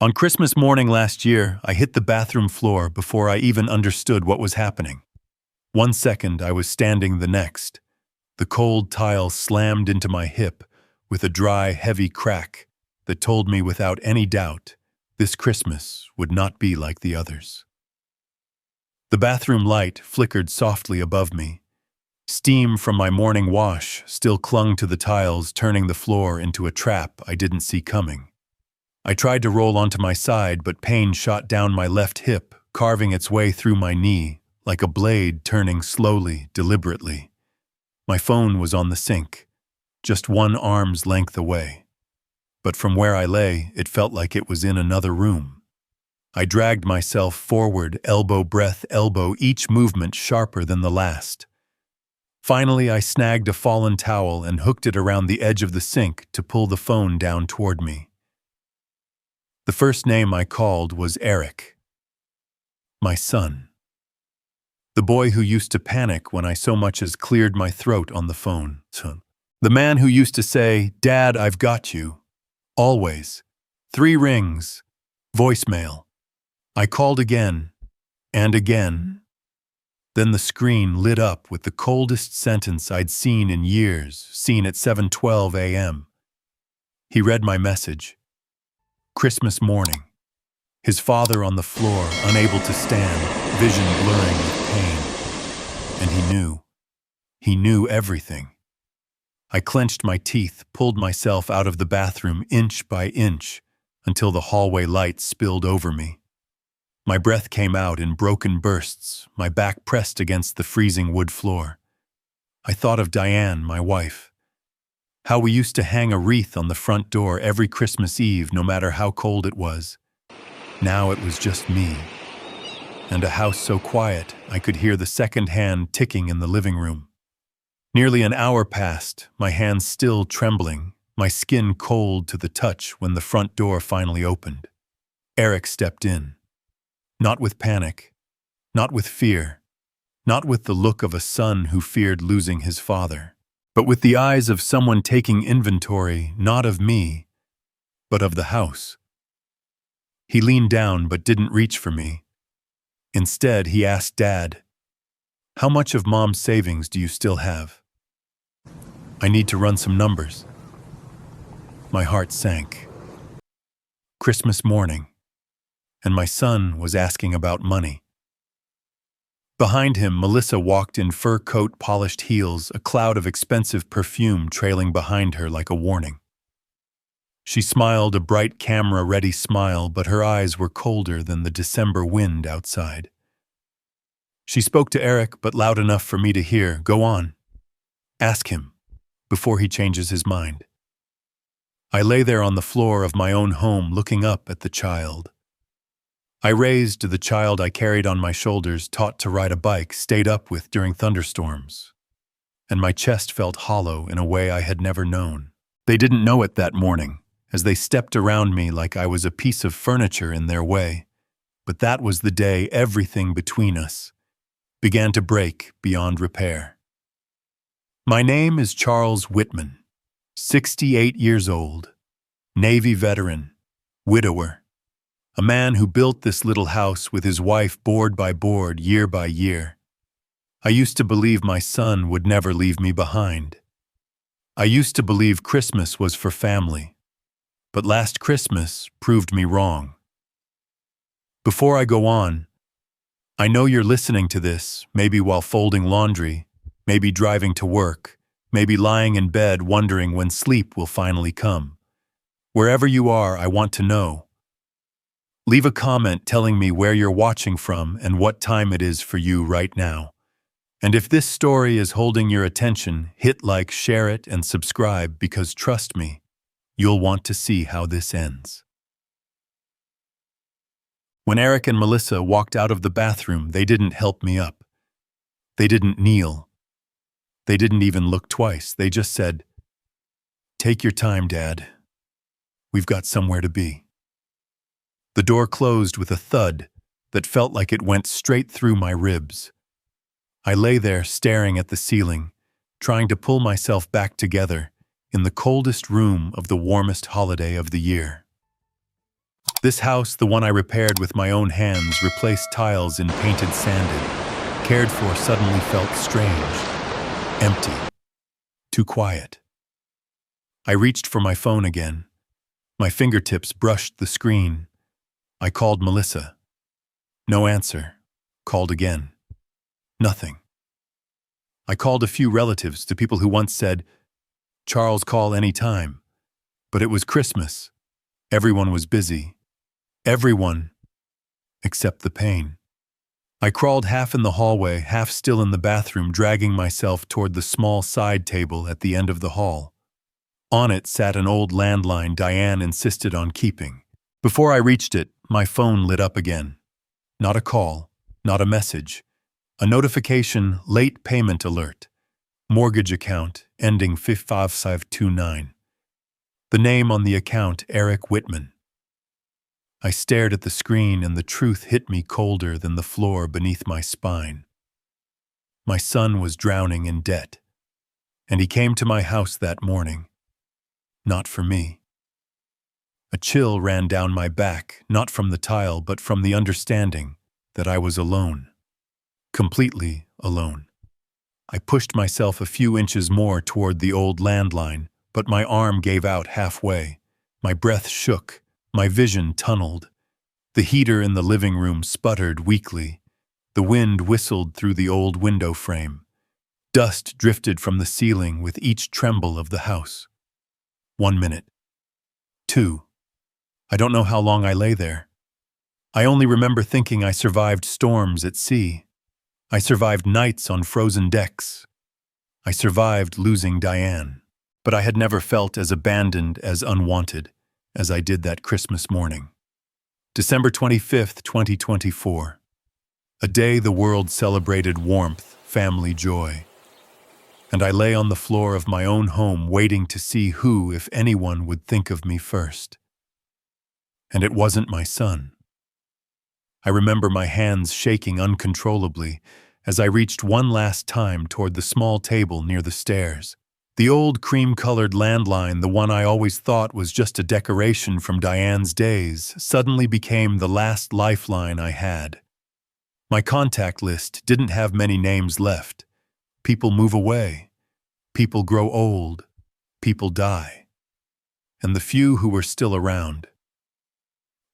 On Christmas morning last year, I hit the bathroom floor before I even understood what was happening. One second, I was standing the next. The cold tile slammed into my hip with a dry, heavy crack that told me without any doubt this Christmas would not be like the others. The bathroom light flickered softly above me. Steam from my morning wash still clung to the tiles, turning the floor into a trap I didn't see coming. I tried to roll onto my side, but pain shot down my left hip, carving its way through my knee, like a blade turning slowly, deliberately. My phone was on the sink, just one arm's length away. But from where I lay, it felt like it was in another room. I dragged myself forward, elbow breath elbow, each movement sharper than the last. Finally, I snagged a fallen towel and hooked it around the edge of the sink to pull the phone down toward me. The first name I called was Eric. My son. The boy who used to panic when I so much as cleared my throat on the phone. The man who used to say, "Dad, I've got you." Always. 3 rings. Voicemail. I called again. And again. Then the screen lit up with the coldest sentence I'd seen in years, seen at 7:12 a.m. He read my message. Christmas morning. His father on the floor, unable to stand, vision blurring with pain. And he knew. He knew everything. I clenched my teeth, pulled myself out of the bathroom inch by inch, until the hallway light spilled over me. My breath came out in broken bursts, my back pressed against the freezing wood floor. I thought of Diane, my wife. How we used to hang a wreath on the front door every Christmas Eve, no matter how cold it was. Now it was just me. And a house so quiet, I could hear the second hand ticking in the living room. Nearly an hour passed, my hands still trembling, my skin cold to the touch when the front door finally opened. Eric stepped in. Not with panic, not with fear, not with the look of a son who feared losing his father, but with the eyes of someone taking inventory, not of me, but of the house. He leaned down but didn't reach for me. Instead, he asked Dad, "How much of Mom's savings do you still have?" "I need to run some numbers." My heart sank. Christmas morning, and my son was asking about money. Behind him, Melissa walked in fur coat, polished heels, a cloud of expensive perfume trailing behind her like a warning. She smiled a bright camera-ready smile, but her eyes were colder than the December wind outside. She spoke to Eric, but loud enough for me to hear. "Go on. Ask him, before he changes his mind." I lay there on the floor of my own home, looking up at the child. I raised the child I carried on my shoulders, taught to ride a bike, stayed up with during thunderstorms. And my chest felt hollow in a way I had never known. They didn't know it that morning, as they stepped around me like I was a piece of furniture in their way. But that was the day everything between us began to break beyond repair. My name is Charles Whitman, 68 years old, Navy veteran, widower. A man who built this little house with his wife board by board, year by year. I used to believe my son would never leave me behind. I used to believe Christmas was for family. But last Christmas proved me wrong. Before I go on, I know you're listening to this, maybe while folding laundry, maybe driving to work, maybe lying in bed wondering when sleep will finally come. Wherever you are, I want to know. Leave a comment telling me where you're watching from and what time it is for you right now. And if this story is holding your attention, hit like, share it, and subscribe, because trust me, you'll want to see how this ends. When Eric and Melissa walked out of the bathroom, they didn't help me up. They didn't kneel. They didn't even look twice. They just said, "Take your time, Dad. We've got somewhere to be." The door closed with a thud that felt like it went straight through my ribs. I lay there staring at the ceiling, trying to pull myself back together in the coldest room of the warmest holiday of the year. This house, the one I repaired with my own hands, replaced tiles in painted sanded, cared for, suddenly felt strange, empty, too quiet. I reached for my phone again. My fingertips brushed the screen. I called Melissa. No answer. Called again. Nothing. I called a few relatives, to people who once said, "Charles, call any time." But it was Christmas. Everyone was busy. Everyone, except the pain. I crawled half in the hallway, half still in the bathroom, dragging myself toward the small side table at the end of the hall. On it sat an old landline Diane insisted on keeping. Before I reached it, my phone lit up again. Not a call, not a message. A notification, late payment alert. Mortgage account, ending 5529. The name on the account, Eric Whitman. I stared at the screen and the truth hit me colder than the floor beneath my spine. My son was drowning in debt, and he came to my house that morning. Not for me. A chill ran down my back, not from the tile, but from the understanding that I was alone. Completely alone. I pushed myself a few inches more toward the old landline, but my arm gave out halfway. My breath shook. My vision tunneled. The heater in the living room sputtered weakly. The wind whistled through the old window frame. Dust drifted from the ceiling with each tremble of the house. 1 minute. 2. I don't know how long I lay there. I only remember thinking I survived storms at sea. I survived nights on frozen decks. I survived losing Diane. But I had never felt as abandoned, as unwanted, as I did that Christmas morning. December 25th, 2024. A day the world celebrated warmth, family joy. And I lay on the floor of my own home waiting to see who, if anyone, would think of me first. And it wasn't my son. I remember my hands shaking uncontrollably as I reached one last time toward the small table near the stairs. The old cream-colored landline, the one I always thought was just a decoration from Diane's days, suddenly became the last lifeline I had. My contact list didn't have many names left. People move away. People grow old. People die. And the few who were still around.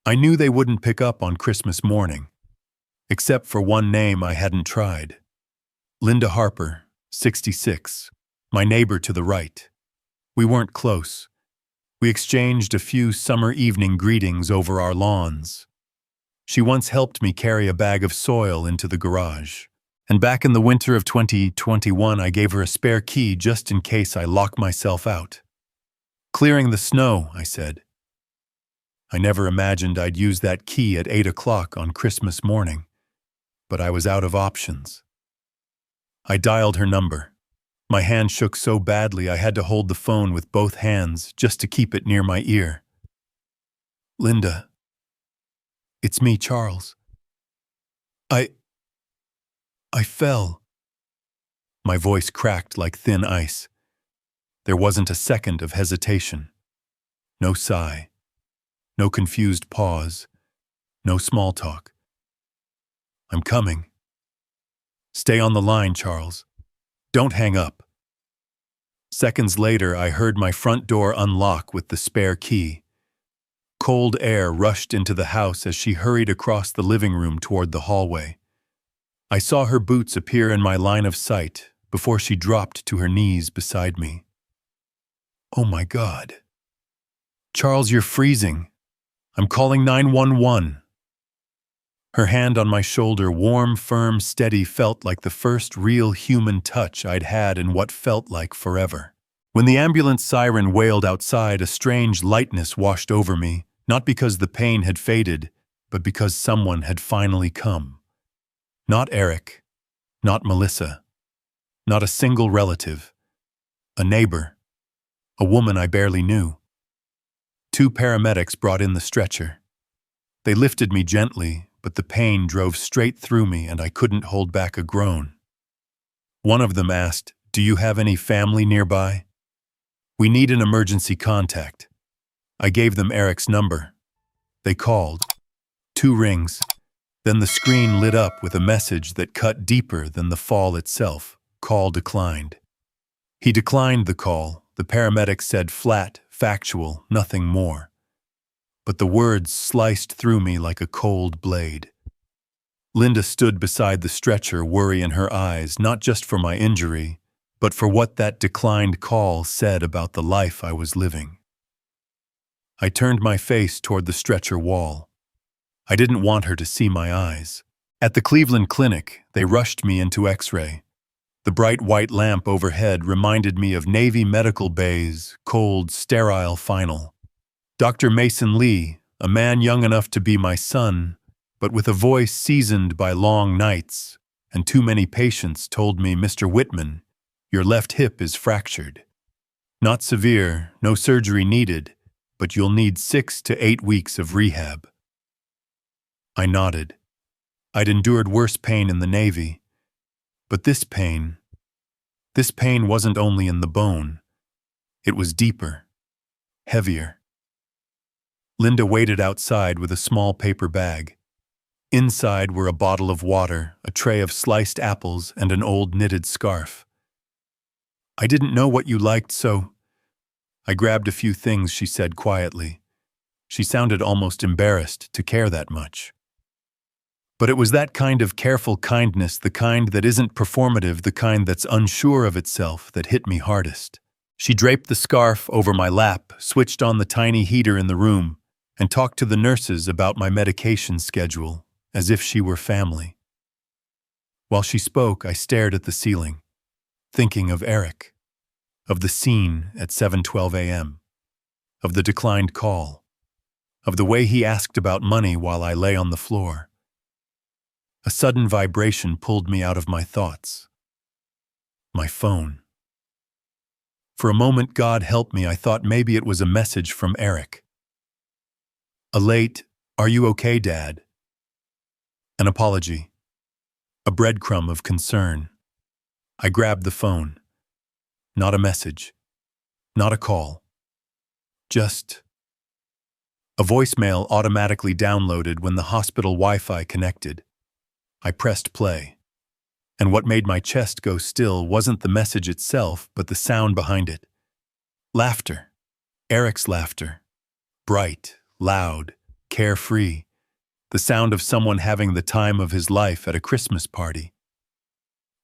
I knew they wouldn't pick up on Christmas morning, except for one name I hadn't tried. Linda Harper, 66. My neighbor to the right. We weren't close. We exchanged a few summer evening greetings over our lawns. She once helped me carry a bag of soil into the garage. And back in the winter of 2021, I gave her a spare key just in case I locked myself out. "Clearing the snow," I said. I never imagined I'd use that key at 8 o'clock on Christmas morning, but I was out of options. I dialed her number. My hand shook so badly I had to hold the phone with both hands just to keep it near my ear. "Linda, it's me, Charles. I fell." My voice cracked like thin ice. There wasn't a second of hesitation. No sigh. No confused pause. No small talk. "I'm coming. Stay on the line, Charles. Don't hang up." Seconds later, I heard my front door unlock with the spare key. Cold air rushed into the house as she hurried across the living room toward the hallway. I saw her boots appear in my line of sight before she dropped to her knees beside me. "Oh my God. Charles, you're freezing. I'm calling 911. Her hand on my shoulder, warm, firm, steady, felt like the first real human touch I'd had in what felt like forever. When the ambulance siren wailed outside, a strange lightness washed over me, not because the pain had faded, but because someone had finally come. Not Eric, not Melissa, not a single relative, a neighbor, a woman I barely knew. 2 paramedics brought in the stretcher. They lifted me gently, but the pain drove straight through me and I couldn't hold back a groan. One of them asked, "Do you have any family nearby?" "We need an emergency contact." I gave them Eric's number. They called. 2 rings. Then the screen lit up with a message that cut deeper than the fall itself. Call declined. He declined the call. The paramedic said flat, factual, nothing more. But the words sliced through me like a cold blade. Linda stood beside the stretcher, worry in her eyes, not just for my injury, but for what that declined call said about the life I was living. I turned my face toward the stretcher wall. I didn't want her to see my eyes. At the Cleveland Clinic, they rushed me into X-ray. The bright white lamp overhead reminded me of Navy medical bays, cold, sterile final. Dr. Mason Lee, a man young enough to be my son, but with a voice seasoned by long nights and too many patients, told me, "Mr. Whitman, your left hip is fractured. Not severe, no surgery needed, but you'll need 6 to 8 weeks of rehab." I nodded. I'd endured worse pain in the Navy, but this pain wasn't only in the bone. It was deeper, heavier. Linda waited outside with a small paper bag. Inside were a bottle of water, a tray of sliced apples, and an old knitted scarf. "I didn't know what you liked, so—" I grabbed a few things, she said quietly. She sounded almost embarrassed to care that much. But it was that kind of careful kindness, the kind that isn't performative, the kind that's unsure of itself, that hit me hardest. She draped the scarf over my lap, switched on the tiny heater in the room, and talked to the nurses about my medication schedule, as if she were family. While she spoke, I stared at the ceiling, thinking of Eric, of the scene at 7:12 a.m., of the declined call, of the way he asked about money while I lay on the floor. A sudden vibration pulled me out of my thoughts. My phone. For a moment, God help me, I thought maybe it was a message from Eric. A late, "Are you okay, Dad?" An apology. A breadcrumb of concern. I grabbed the phone. Not a message. Not a call. Just a voicemail automatically downloaded when the hospital Wi-Fi connected. I pressed play. And what made my chest go still wasn't the message itself, but the sound behind it. Laughter. Eric's laughter. Bright, loud, carefree. The sound of someone having the time of his life at a Christmas party.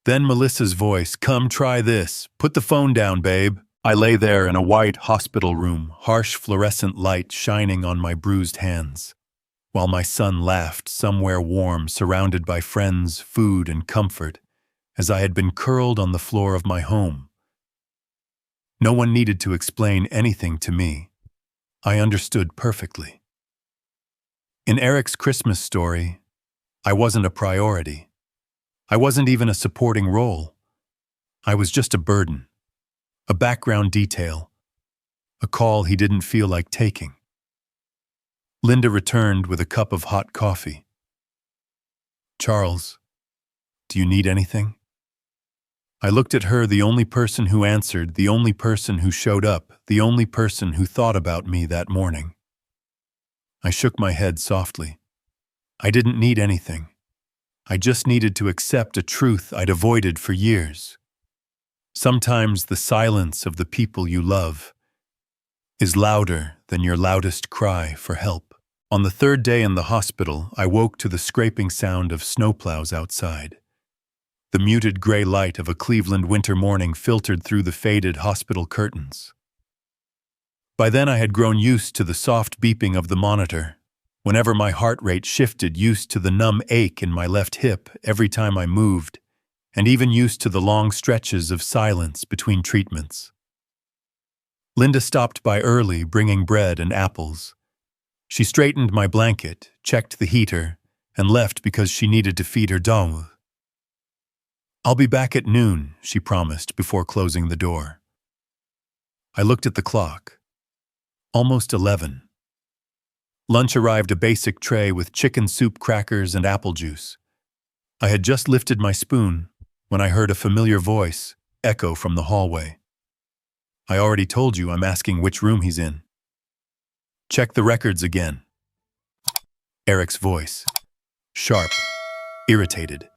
Then Melissa's voice, "Come try this. Put the phone down, babe." I lay there in a white hospital room, harsh fluorescent light shining on my bruised hands, while my son laughed somewhere warm, surrounded by friends, food, and comfort, as I had been curled on the floor of my home. No one needed to explain anything to me. I understood perfectly. In Eric's Christmas story, I wasn't a priority. I wasn't even a supporting role. I was just a burden, a background detail, a call he didn't feel like taking. Linda returned with a cup of hot coffee. "Charles, do you need anything?" I looked at her, the only person who answered, the only person who showed up, the only person who thought about me that morning. I shook my head softly. I didn't need anything. I just needed to accept a truth I'd avoided for years. Sometimes the silence of the people you love is louder than your loudest cry for help. On the 3rd day in the hospital, I woke to the scraping sound of snowplows outside. The muted gray light of a Cleveland winter morning filtered through the faded hospital curtains. By then I had grown used to the soft beeping of the monitor, whenever my heart rate shifted, used to the numb ache in my left hip every time I moved, and even used to the long stretches of silence between treatments. Linda stopped by early, bringing bread and apples. She straightened my blanket, checked the heater, and left because she needed to feed her dog. "I'll be back at noon," she promised before closing the door. I looked at the clock. Almost 11. Lunch arrived, a basic tray with chicken soup, crackers, and apple juice. I had just lifted my spoon when I heard a familiar voice echo from the hallway. "I already told you I'm asking which room he's in." "Check the records again." Eric's voice. Sharp, irritated,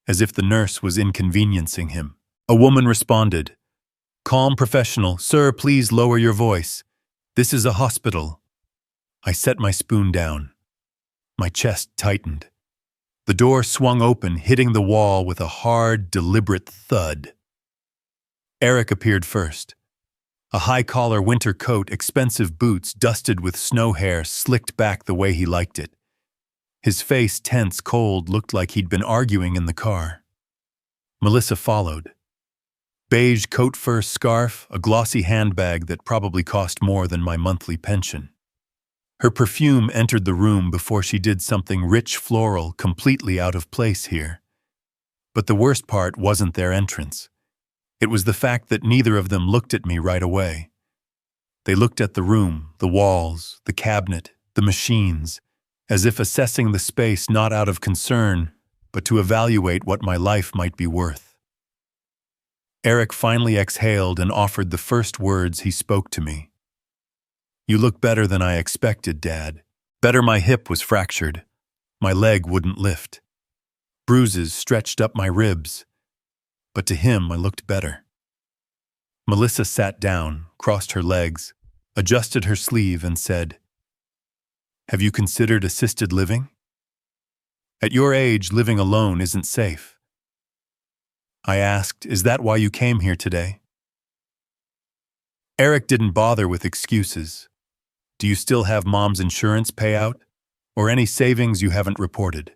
as if the nurse was inconveniencing him. A woman responded. Calm, professional. Sir, please lower your voice. This is a hospital. I set my spoon down. My chest tightened. The door swung open, hitting the wall with a hard, deliberate thud. Eric appeared first. A high-collar winter coat, expensive boots dusted with snow hair slicked back the way he liked it. His face, tense, cold, looked like he'd been arguing in the car. Melissa followed. Beige coat fur scarf, a glossy handbag that probably cost more than my monthly pension. Her perfume entered the room before she did something rich floral, completely out of place here. But the worst part wasn't their entrance. It was the fact that neither of them looked at me right away. They looked at the room, the walls, the cabinet, the machines, as if assessing the space not out of concern, but to evaluate what my life might be worth. Eric finally exhaled and offered the first words he spoke to me. You look better than I expected, Dad. Better. My hip was fractured. My leg wouldn't lift. Bruises stretched up my ribs. But to him, I looked better. Melissa sat down, crossed her legs, adjusted her sleeve, and said, Have you considered assisted living? At your age, living alone isn't safe. I asked, Is that why you came here today? Eric didn't bother with excuses. Do you still have Mom's insurance payout? Or any savings you haven't reported?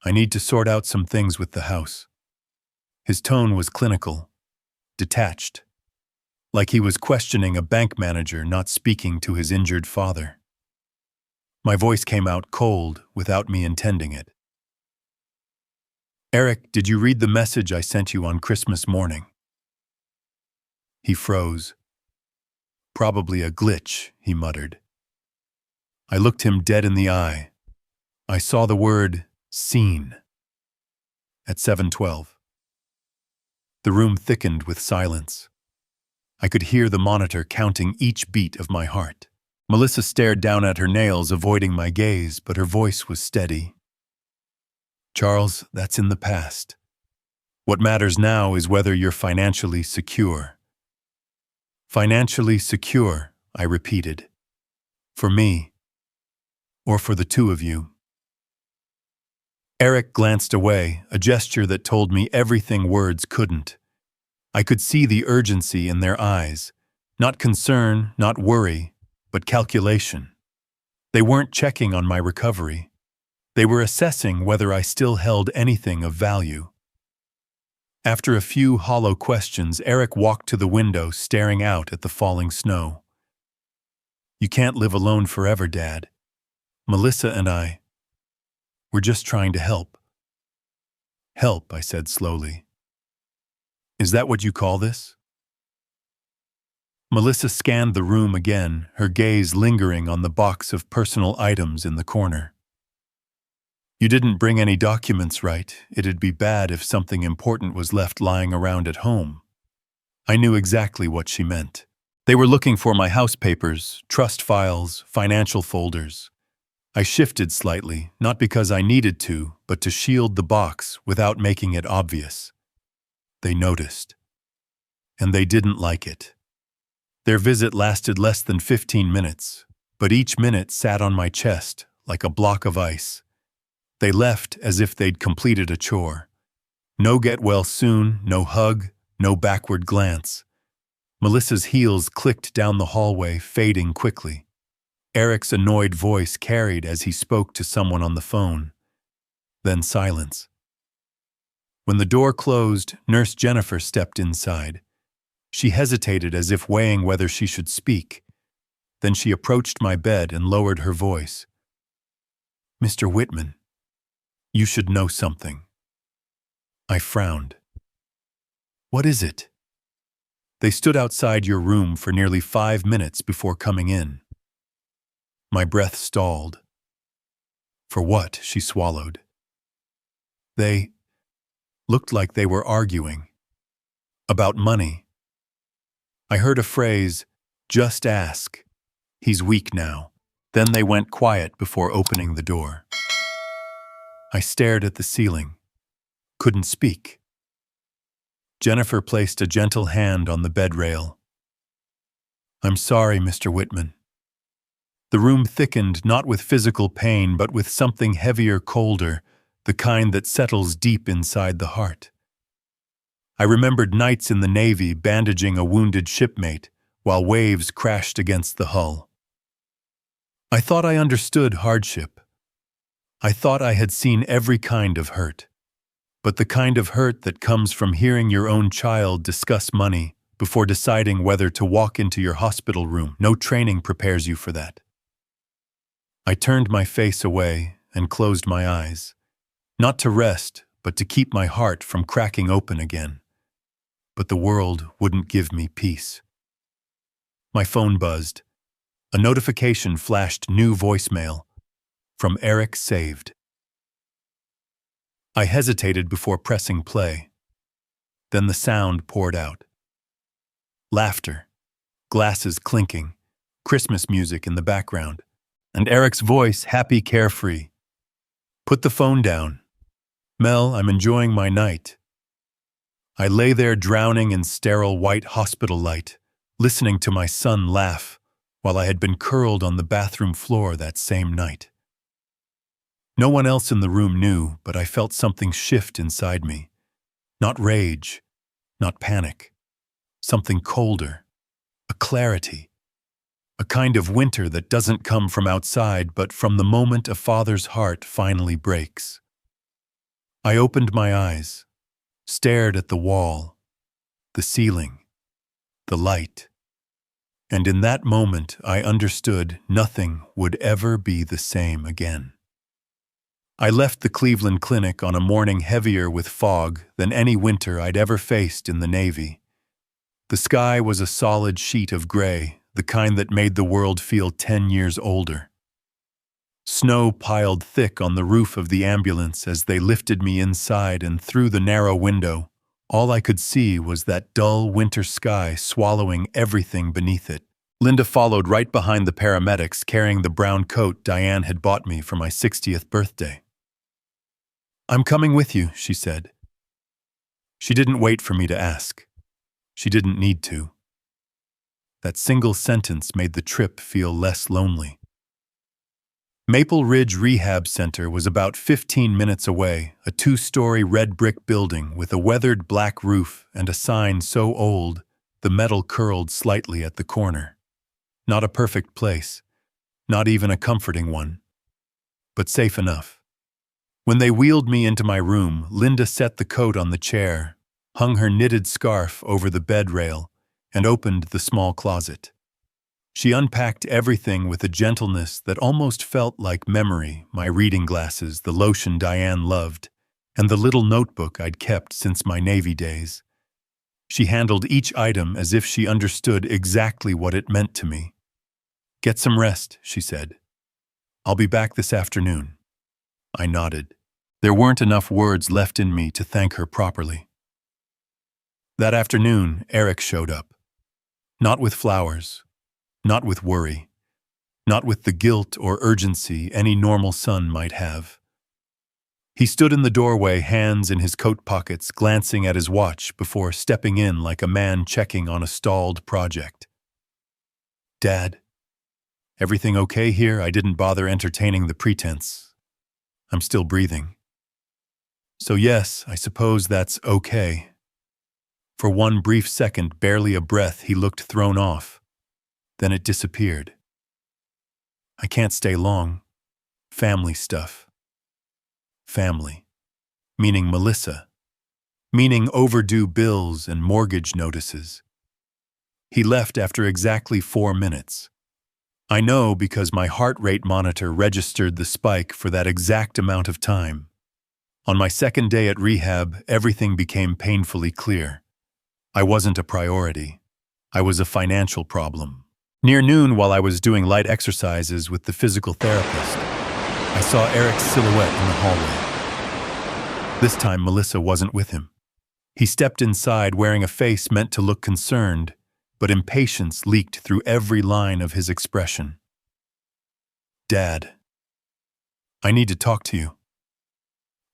I need to sort out some things with the house. His tone was clinical, detached, like he was questioning a bank manager not speaking to his injured father. My voice came out cold without me intending it. Eric, did you read the message I sent you on Christmas morning? He froze. Probably a glitch, he muttered. I looked him dead in the eye. I saw the word seen. At 7:12. The room thickened with silence. I could hear the monitor counting each beat of my heart. Melissa stared down at her nails, avoiding my gaze, but her voice was steady. Charles, that's in the past. What matters now is whether you're financially secure. Financially secure, I repeated. For me, or for the two of you. Eric glanced away, a gesture that told me everything words couldn't. I could see the urgency in their eyes, not concern, not worry, but calculation. They weren't checking on my recovery. They were assessing whether I still held anything of value. After a few hollow questions, Eric walked to the window, staring out at the falling snow. You can't live alone forever, Dad. Melissa and we're just trying to help. Help, I said slowly. Is that what you call this? Melissa scanned the room again, her gaze lingering on the box of personal items in the corner. You didn't bring any documents, right? It'd be bad if something important was left lying around at home. I knew exactly what she meant. They were looking for my house papers, trust files, financial folders. I shifted slightly, not because I needed to, but to shield the box without making it obvious. They noticed. And they didn't like it. Their visit lasted less than 15 minutes, but each minute sat on my chest like a block of ice. They left as if they'd completed a chore. No get well soon, no hug, no backward glance. Melissa's heels clicked down the hallway, fading quickly. Eric's annoyed voice carried as he spoke to someone on the phone. Then silence. When the door closed, Nurse Jennifer stepped inside. She hesitated as if weighing whether she should speak. Then she approached my bed and lowered her voice. Mr. Whitman, you should know something. I frowned. What is it? They stood outside your room for nearly 5 minutes before coming in. My breath stalled. For what? She swallowed. They looked like they were arguing. About money. I heard a phrase, just ask. He's weak now. Then they went quiet before opening the door. I stared at the ceiling, couldn't speak. Jennifer placed a gentle hand on the bed rail. "I'm sorry, Mr. Whitman." The room thickened not with physical pain, but with something heavier, colder, the kind that settles deep inside the heart. I remembered nights in the Navy bandaging a wounded shipmate while waves crashed against the hull. I thought I understood hardship. I thought I had seen every kind of hurt. But the kind of hurt that comes from hearing your own child discuss money before deciding whether to walk into your hospital room, no training prepares you for that. I turned my face away and closed my eyes, not to rest, but to keep my heart from cracking open again. But the world wouldn't give me peace. My phone buzzed. A notification flashed, new voicemail from Eric saved. I hesitated before pressing play. Then the sound poured out. Laughter, glasses clinking, Christmas music in the background, and Eric's voice, happy, carefree. "Put the phone down. Mel, I'm enjoying my night." I lay there drowning in sterile white hospital light, listening to my son laugh while I had been curled on the bathroom floor that same night. No one else in the room knew, but I felt something shift inside me. Not rage, not panic. Something colder, a clarity. A kind of winter that doesn't come from outside, but from the moment a father's heart finally breaks. I opened my eyes, stared at the wall, the ceiling, the light. And in that moment, I understood nothing would ever be the same again. I left the Cleveland Clinic on a morning heavier with fog than any winter I'd ever faced in the Navy. The sky was a solid sheet of gray, the kind that made the world feel 10 years older. Snow piled thick on the roof of the ambulance as they lifted me inside, and through the narrow window, all I could see was that dull winter sky swallowing everything beneath it. Linda followed right behind the paramedics, carrying the brown coat Diane had bought me for my 60th birthday. "I'm coming with you," she said. She didn't wait for me to ask. She didn't need to. That single sentence made the trip feel less lonely. Maple Ridge Rehab Center was about 15 minutes away, a 2-story red brick building with a weathered black roof and a sign so old the metal curled slightly at the corner. Not a perfect place, not even a comforting one, but safe enough. When they wheeled me into my room, Linda set the coat on the chair, hung her knitted scarf over the bed rail, and opened the small closet. She unpacked everything with a gentleness that almost felt like memory: my reading glasses, the lotion Diane loved, and the little notebook I'd kept since my Navy days. She handled each item as if she understood exactly what it meant to me. "Get some rest," she said. "I'll be back this afternoon." I nodded. There weren't enough words left in me to thank her properly. That afternoon, Eric showed up. Not with flowers, not with worry, not with the guilt or urgency any normal son might have. He stood in the doorway, hands in his coat pockets, glancing at his watch before stepping in like a man checking on a stalled project. "Dad, everything okay here?" I didn't bother entertaining the pretense. "I'm still breathing." "So yes, I suppose that's okay." For one brief second, barely a breath, he looked thrown off. Then it disappeared. "I can't stay long. Family stuff." Family. Meaning Melissa. Meaning overdue bills and mortgage notices. He left after exactly 4 minutes. I know because my heart rate monitor registered the spike for that exact amount of time. On my second day at rehab, everything became painfully clear. I wasn't a priority. I was a financial problem. Near noon, while I was doing light exercises with the physical therapist, I saw Eric's silhouette in the hallway. This time, Melissa wasn't with him. He stepped inside wearing a face meant to look concerned, but impatience leaked through every line of his expression. Dad, I need to talk to you.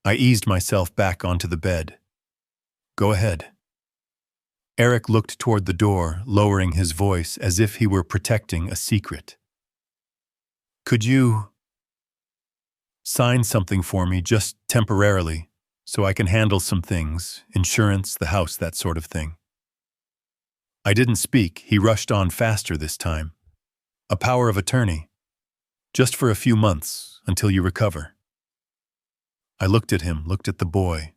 I eased myself back onto the bed. Go ahead. Eric looked toward the door, lowering his voice as if he were protecting a secret. Could you sign something for me just temporarily so I can handle some things, insurance, the house, that sort of thing? I didn't speak. He rushed on faster this time. A power of attorney. Just for a few months, until you recover. I looked at him, looked at the boy.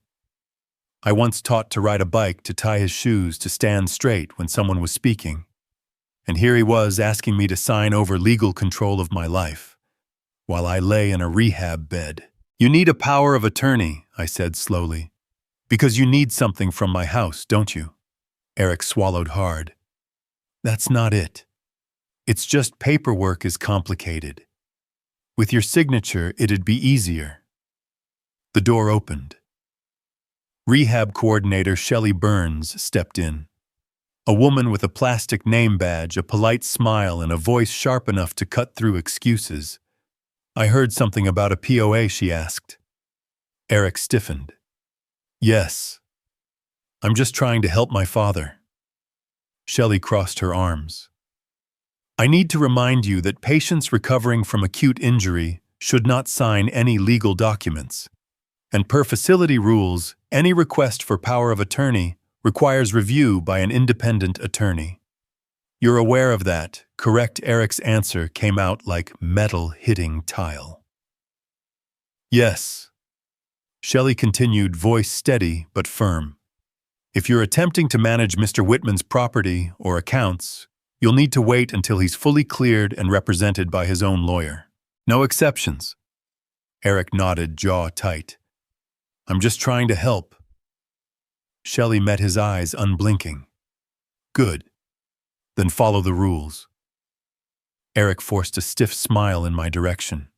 I once taught to ride a bike, to tie his shoes, to stand straight when someone was speaking. And here he was asking me to sign over legal control of my life, while I lay in a rehab bed. You need a power of attorney, I said slowly. Because you need something from my house, don't you? Eric swallowed hard. That's not it. It's just paperwork is complicated. With your signature, it'd be easier. The door opened. Rehab coordinator Shelley Burns stepped in. A woman with a plastic name badge, a polite smile, and a voice sharp enough to cut through excuses. I heard something about a POA, she asked. Eric stiffened. Yes. I'm just trying to help my father. Shelley crossed her arms. I need to remind you that patients recovering from acute injury should not sign any legal documents. And per facility rules, any request for power of attorney requires review by an independent attorney. You're aware of that, correct? Eric's answer came out like metal hitting tile. Yes. Shelley continued, voice steady but firm. If you're attempting to manage Mr. Whitman's property or accounts, you'll need to wait until he's fully cleared and represented by his own lawyer. No exceptions. Eric nodded, jaw tight. I'm just trying to help. Shelley met his eyes, unblinking. Good. Then follow the rules. Eric forced a stiff smile in my direction.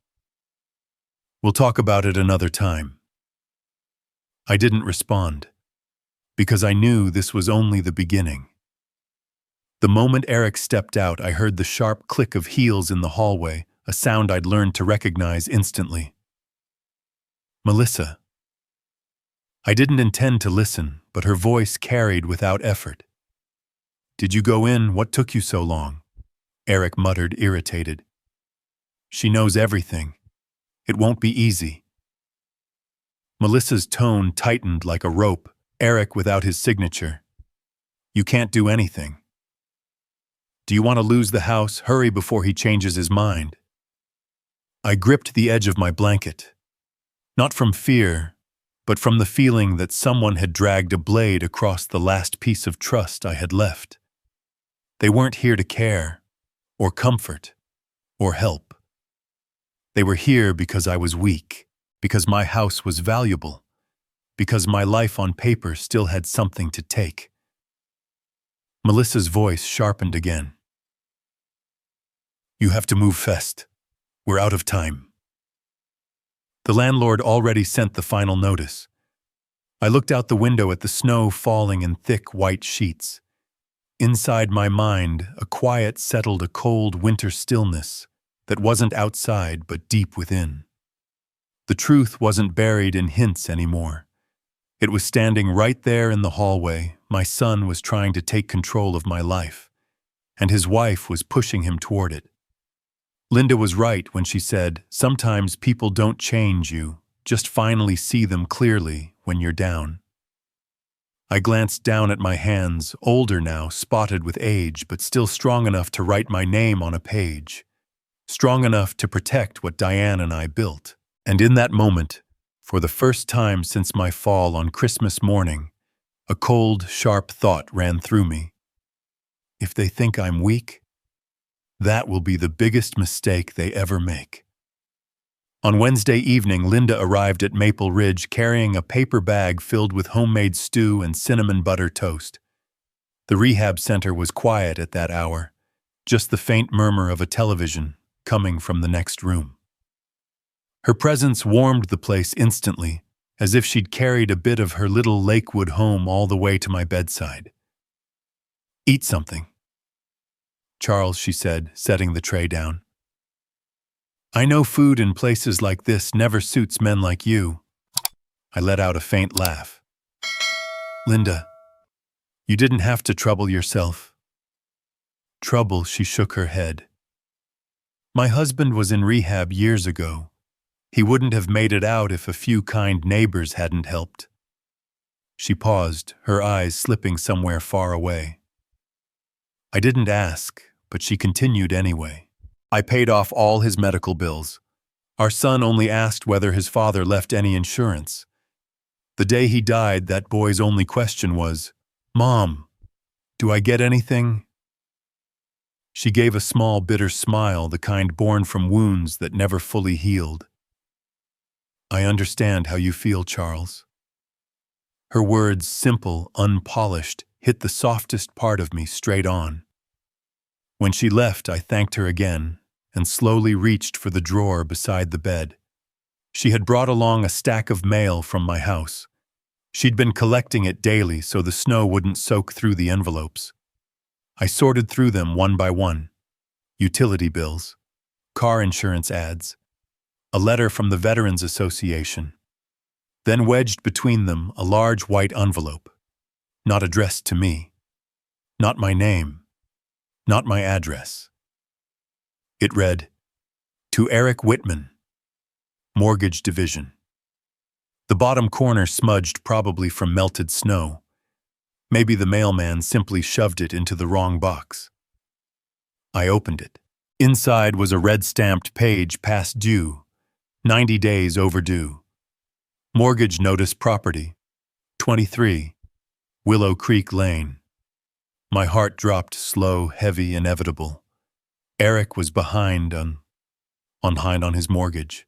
We'll talk about it another time. I didn't respond, because I knew this was only the beginning. The moment Eric stepped out, I heard the sharp click of heels in the hallway, a sound I'd learned to recognize instantly. Melissa. I didn't intend to listen, but her voice carried without effort. Did you go in? What took you so long? Eric muttered, irritated. She knows everything. It won't be easy. Melissa's tone tightened like a rope. Eric without his signature. You can't do anything. Do you want to lose the house? Hurry before he changes his mind. I gripped the edge of my blanket. Not from fear, but from the feeling that someone had dragged a blade across the last piece of trust I had left. They weren't here to care, or comfort, or help. They were here because I was weak, because my house was valuable, because my life on paper still had something to take. Melissa's voice sharpened again. You have to move fast. We're out of time. The landlord already sent the final notice. I looked out the window at the snow falling in thick white sheets. Inside my mind, a quiet settled, a cold winter stillness that wasn't outside but deep within. The truth wasn't buried in hints anymore. It was standing right there in the hallway. My son was trying to take control of my life, and his wife was pushing him toward it. Linda was right when she said, sometimes people don't change you, just finally see them clearly when you're down. I glanced down at my hands, older now, spotted with age, but still strong enough to write my name on a page. Strong enough to protect what Diane and I built. And in that moment, for the first time since my fall on Christmas morning, a cold, sharp thought ran through me. If they think I'm weak, that will be the biggest mistake they ever make. On Wednesday evening, Linda arrived at Maple Ridge carrying a paper bag filled with homemade stew and cinnamon butter toast. The rehab center was quiet at that hour, just the faint murmur of a television coming from the next room. Her presence warmed the place instantly, as if she'd carried a bit of her little Lakewood home all the way to my bedside. Eat something. Charles, she said, setting the tray down. I know food in places like this never suits men like you. I let out a faint laugh. Linda, you didn't have to trouble yourself. Trouble, she shook her head. My husband was in rehab years ago. He wouldn't have made it out if a few kind neighbors hadn't helped. She paused, her eyes slipping somewhere far away. I didn't ask, but she continued anyway. I paid off all his medical bills. Our son only asked whether his father left any insurance. The day he died, that boy's only question was, "Mom, do I get anything?" She gave a small, bitter smile, the kind born from wounds that never fully healed. I understand how you feel, Charles. Her words, simple, unpolished, hit the softest part of me straight on. When she left, I thanked her again and slowly reached for the drawer beside the bed. She had brought along a stack of mail from my house. She'd been collecting it daily so the snow wouldn't soak through the envelopes. I sorted through them one by one. Utility bills, car insurance ads, a letter from the Veterans Association. Then wedged between them a large white envelope, not addressed to me, not my name, not my address. It read, "To Eric Whitman, Mortgage Division." The bottom corner smudged, probably from melted snow. Maybe the mailman simply shoved it into the wrong box. I opened it. Inside was a red-stamped page past due, 90 days overdue. Mortgage notice property, 23, Willow Creek Lane. My heart dropped, slow, heavy, inevitable. Eric was behind on his mortgage.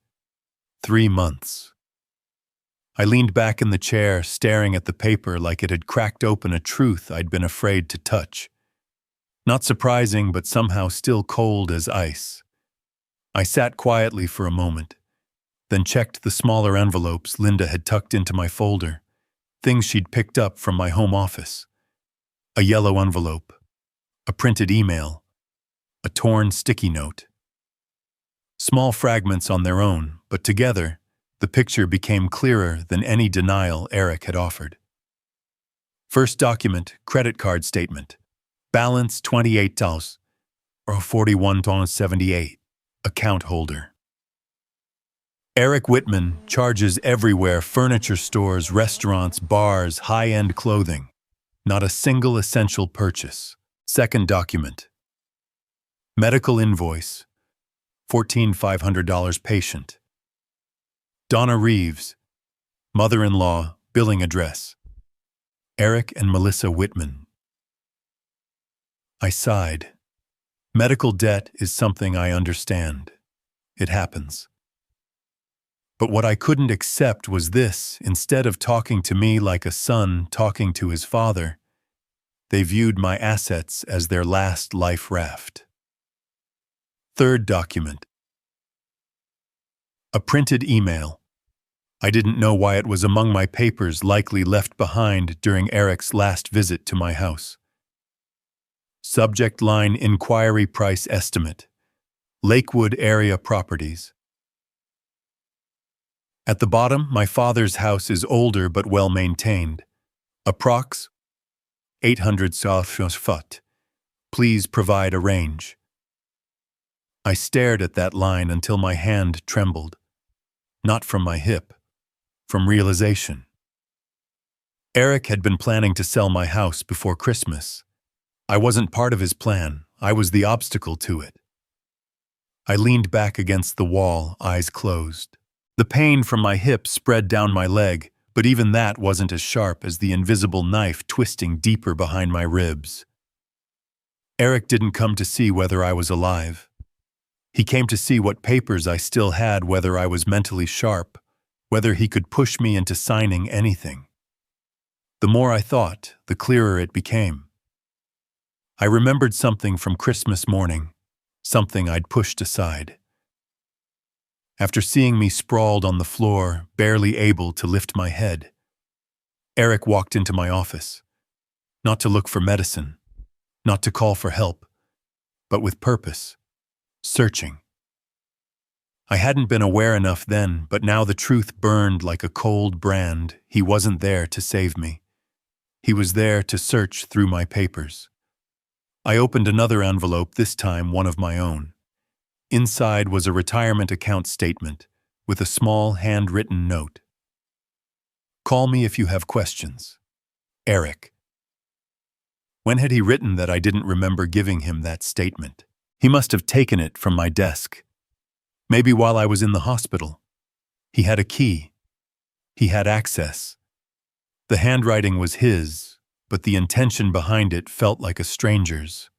3 months. I leaned back in the chair, staring at the paper like it had cracked open a truth I'd been afraid to touch. Not surprising, but somehow still cold as ice. I sat quietly for a moment, then checked the smaller envelopes Linda had tucked into my folder, things she'd picked up from my home office. A yellow envelope, a printed email, a torn sticky note. Small fragments on their own, but together, the picture became clearer than any denial Eric had offered. First document, credit card statement. Balance $28 or $41.78. Account holder. Eric Whitman charges everywhere: furniture stores, restaurants, bars, high-end clothing. Not a single essential purchase. Second document. Medical invoice. $14,500 patient. Donna Reeves, mother-in-law, billing address. Eric and Melissa Whitman. I sighed. Medical debt is something I understand. It happens. But what I couldn't accept was this: instead of talking to me like a son talking to his father, they viewed my assets as their last life raft. Third document. A printed email. I didn't know why it was among my papers, likely left behind during Eric's last visit to my house. Subject line: inquiry price estimate. Lakewood area properties. At the bottom, my father's house is older but well maintained. Approx. 800 sq. Please provide a range. I stared at that line until my hand trembled. Not from my hip, from realization. Eric had been planning to sell my house before Christmas. I wasn't part of his plan. I was the obstacle to it. I leaned back against the wall, eyes closed. The pain from my hip spread down my leg, but even that wasn't as sharp as the invisible knife twisting deeper behind my ribs. Eric didn't come to see whether I was alive. He came to see what papers I still had, whether I was mentally sharp, whether he could push me into signing anything. The more I thought, the clearer it became. I remembered something from Christmas morning, something I'd pushed aside. After seeing me sprawled on the floor, barely able to lift my head, Eric walked into my office, not to look for medicine, not to call for help, but with purpose, searching. I hadn't been aware enough then, but now the truth burned like a cold brand. He wasn't there to save me. He was there to search through my papers. I opened another envelope, this time one of my own. Inside was a retirement account statement with a small handwritten note. "Call me if you have questions. Eric." When had he written that I didn't remember giving him that statement? He must have taken it from my desk. Maybe while I was in the hospital. He had a key. He had access. The handwriting was his, but the intention behind it felt like a stranger's.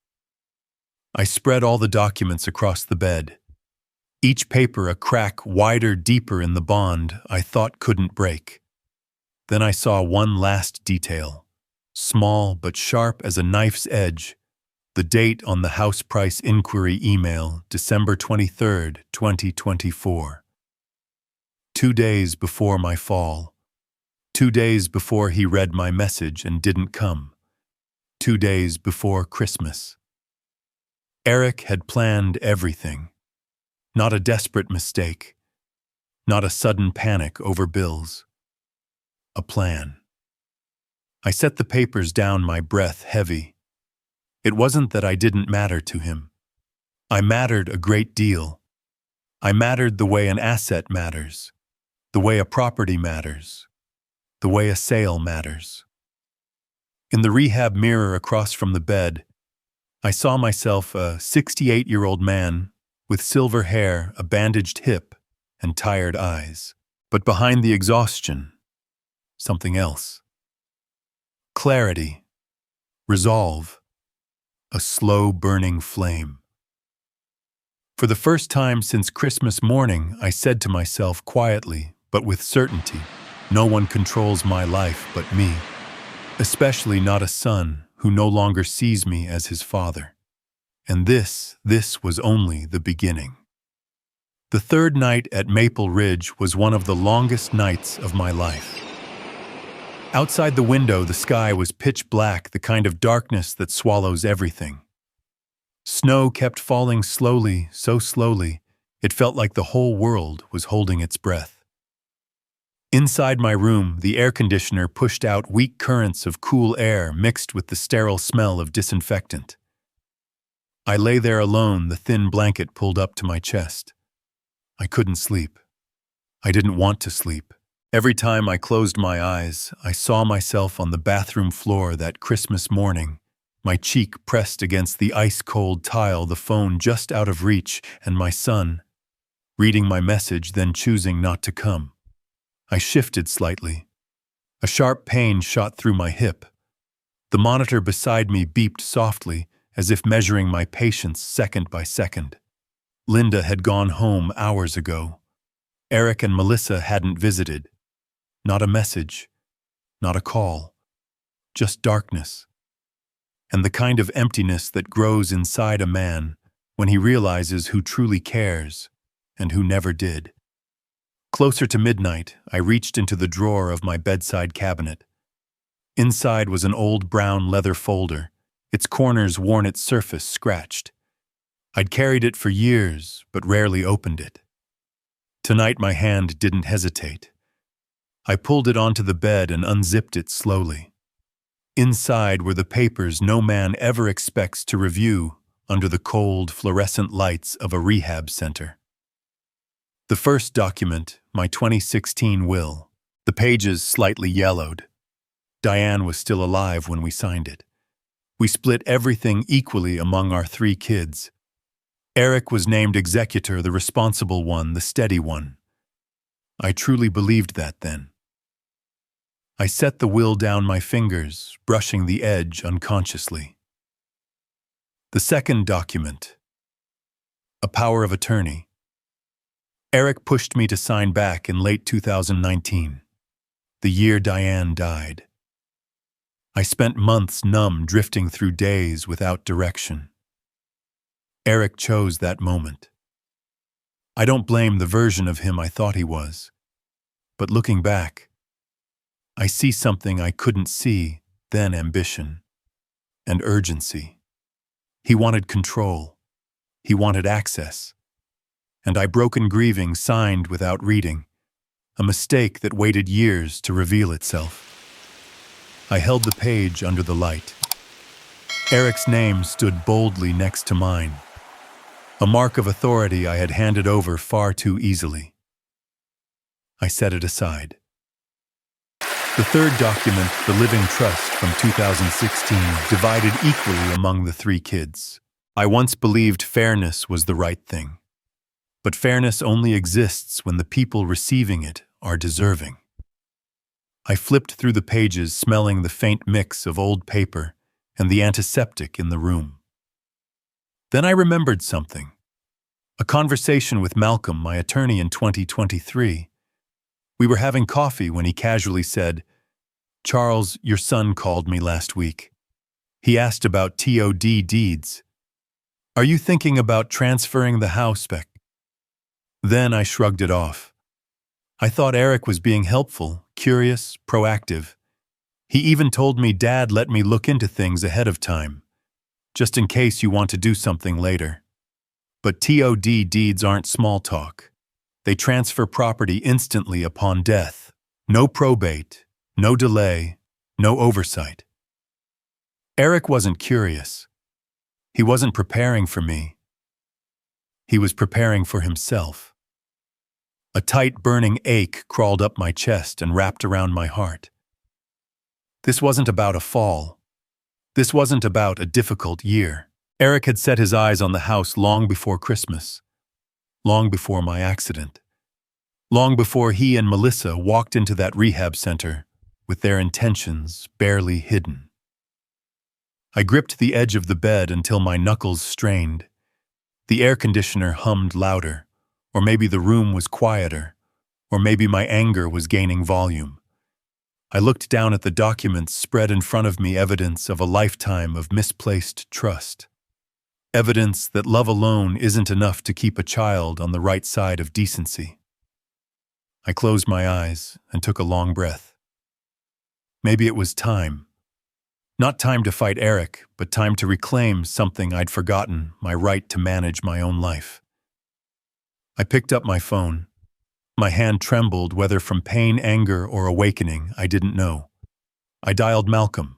I spread all the documents across the bed. Each paper a crack wider, deeper in the bond I thought couldn't break. Then I saw one last detail, small but sharp as a knife's edge. The date on the house price inquiry email, December 23rd, 2024. 2 days before my fall. 2 days before he read my message and didn't come. 2 days before Christmas. Eric had planned everything. Not a desperate mistake. Not a sudden panic over bills. A plan. I set the papers down, my breath heavy. It wasn't that I didn't matter to him. I mattered a great deal. I mattered the way an asset matters, the way a property matters, the way a sale matters. In the rehab mirror across from the bed, I saw myself a 68-year-old man with silver hair, a bandaged hip, and tired eyes. But behind the exhaustion, something else. Clarity, resolve, a slow-burning flame. For the first time since Christmas morning, I said to myself quietly, but with certainty, no one controls my life but me, especially not a son who no longer sees me as his father. And this was only the beginning. The third night at Maple Ridge was one of the longest nights of my life. Outside the window, the sky was pitch black, the kind of darkness that swallows everything. Snow kept falling slowly, so slowly, it felt like the whole world was holding its breath. Inside my room, the air conditioner pushed out weak currents of cool air mixed with the sterile smell of disinfectant. I lay there alone, the thin blanket pulled up to my chest. I couldn't sleep. I didn't want to sleep. Every time I closed my eyes, I saw myself on the bathroom floor that Christmas morning, my cheek pressed against the ice-cold tile, the phone just out of reach, and my son, reading my message, then choosing not to come. I shifted slightly. A sharp pain shot through my hip. The monitor beside me beeped softly, as if measuring my patience second by second. Linda had gone home hours ago. Eric and Melissa hadn't visited. Not a message, not a call, just darkness. And the kind of emptiness that grows inside a man when he realizes who truly cares and who never did. Closer to midnight, I reached into the drawer of my bedside cabinet. Inside was an old brown leather folder, its corners worn, its surface scratched. I'd carried it for years, but rarely opened it. Tonight my hand didn't hesitate. I pulled it onto the bed and unzipped it slowly. Inside were the papers no man ever expects to review under the cold, fluorescent lights of a rehab center. The first document, my 2016 will, the pages slightly yellowed. Diane was still alive when we signed it. We split everything equally among our 3 kids. Eric was named executor, the responsible one, the steady one. I truly believed that then. I set the will down my fingers, brushing the edge unconsciously. The second document, a power of attorney. Eric pushed me to sign back in late 2019, the year Diane died. I spent months numb, drifting through days without direction. Eric chose that moment. I don't blame the version of him I thought he was, but looking back, I see something I couldn't see then: ambition and urgency. He wanted control. He wanted access. and I broken grieving signed without reading, a mistake that waited years to reveal itself. I held the page under the light. Eric's name stood boldly next to mine, a mark of authority I had handed over far too easily. I set it aside. The third document, the living trust from 2016, divided equally among the three kids. I once believed fairness was the right thing. But fairness only exists when the people receiving it are deserving. I flipped through the pages, smelling the faint mix of old paper and the antiseptic in the room. Then I remembered something. A conversation with Malcolm, my attorney in 2023. We were having coffee when he casually said, "Charles, your son called me last week. He asked about TOD deeds. Are you thinking about transferring the house back?" Then I shrugged it off. I thought Eric was being helpful, curious, proactive. He even told me Dad let me look into things ahead of time, just in case you want to do something later. But TOD deeds aren't small talk. They transfer property instantly upon death. No probate, no delay, no oversight. Eric wasn't curious. He wasn't preparing for me. He was preparing for himself. A tight, burning ache crawled up my chest and wrapped around my heart. This wasn't about a fall. This wasn't about a difficult year. Eric had set his eyes on the house long before Christmas, long before my accident, long before he and Melissa walked into that rehab center with their intentions barely hidden. I gripped the edge of the bed until my knuckles strained. The air conditioner hummed louder, or maybe the room was quieter, or maybe my anger was gaining volume. I looked down at the documents spread in front of me, evidence of a lifetime of misplaced trust. Evidence that love alone isn't enough to keep a child on the right side of decency. I closed my eyes and took a long breath. Maybe it was time. Not time to fight Eric, but time to reclaim something I'd forgotten, my right to manage my own life. I picked up my phone. My hand trembled, whether from pain, anger, or awakening, I didn't know. I dialed Malcolm.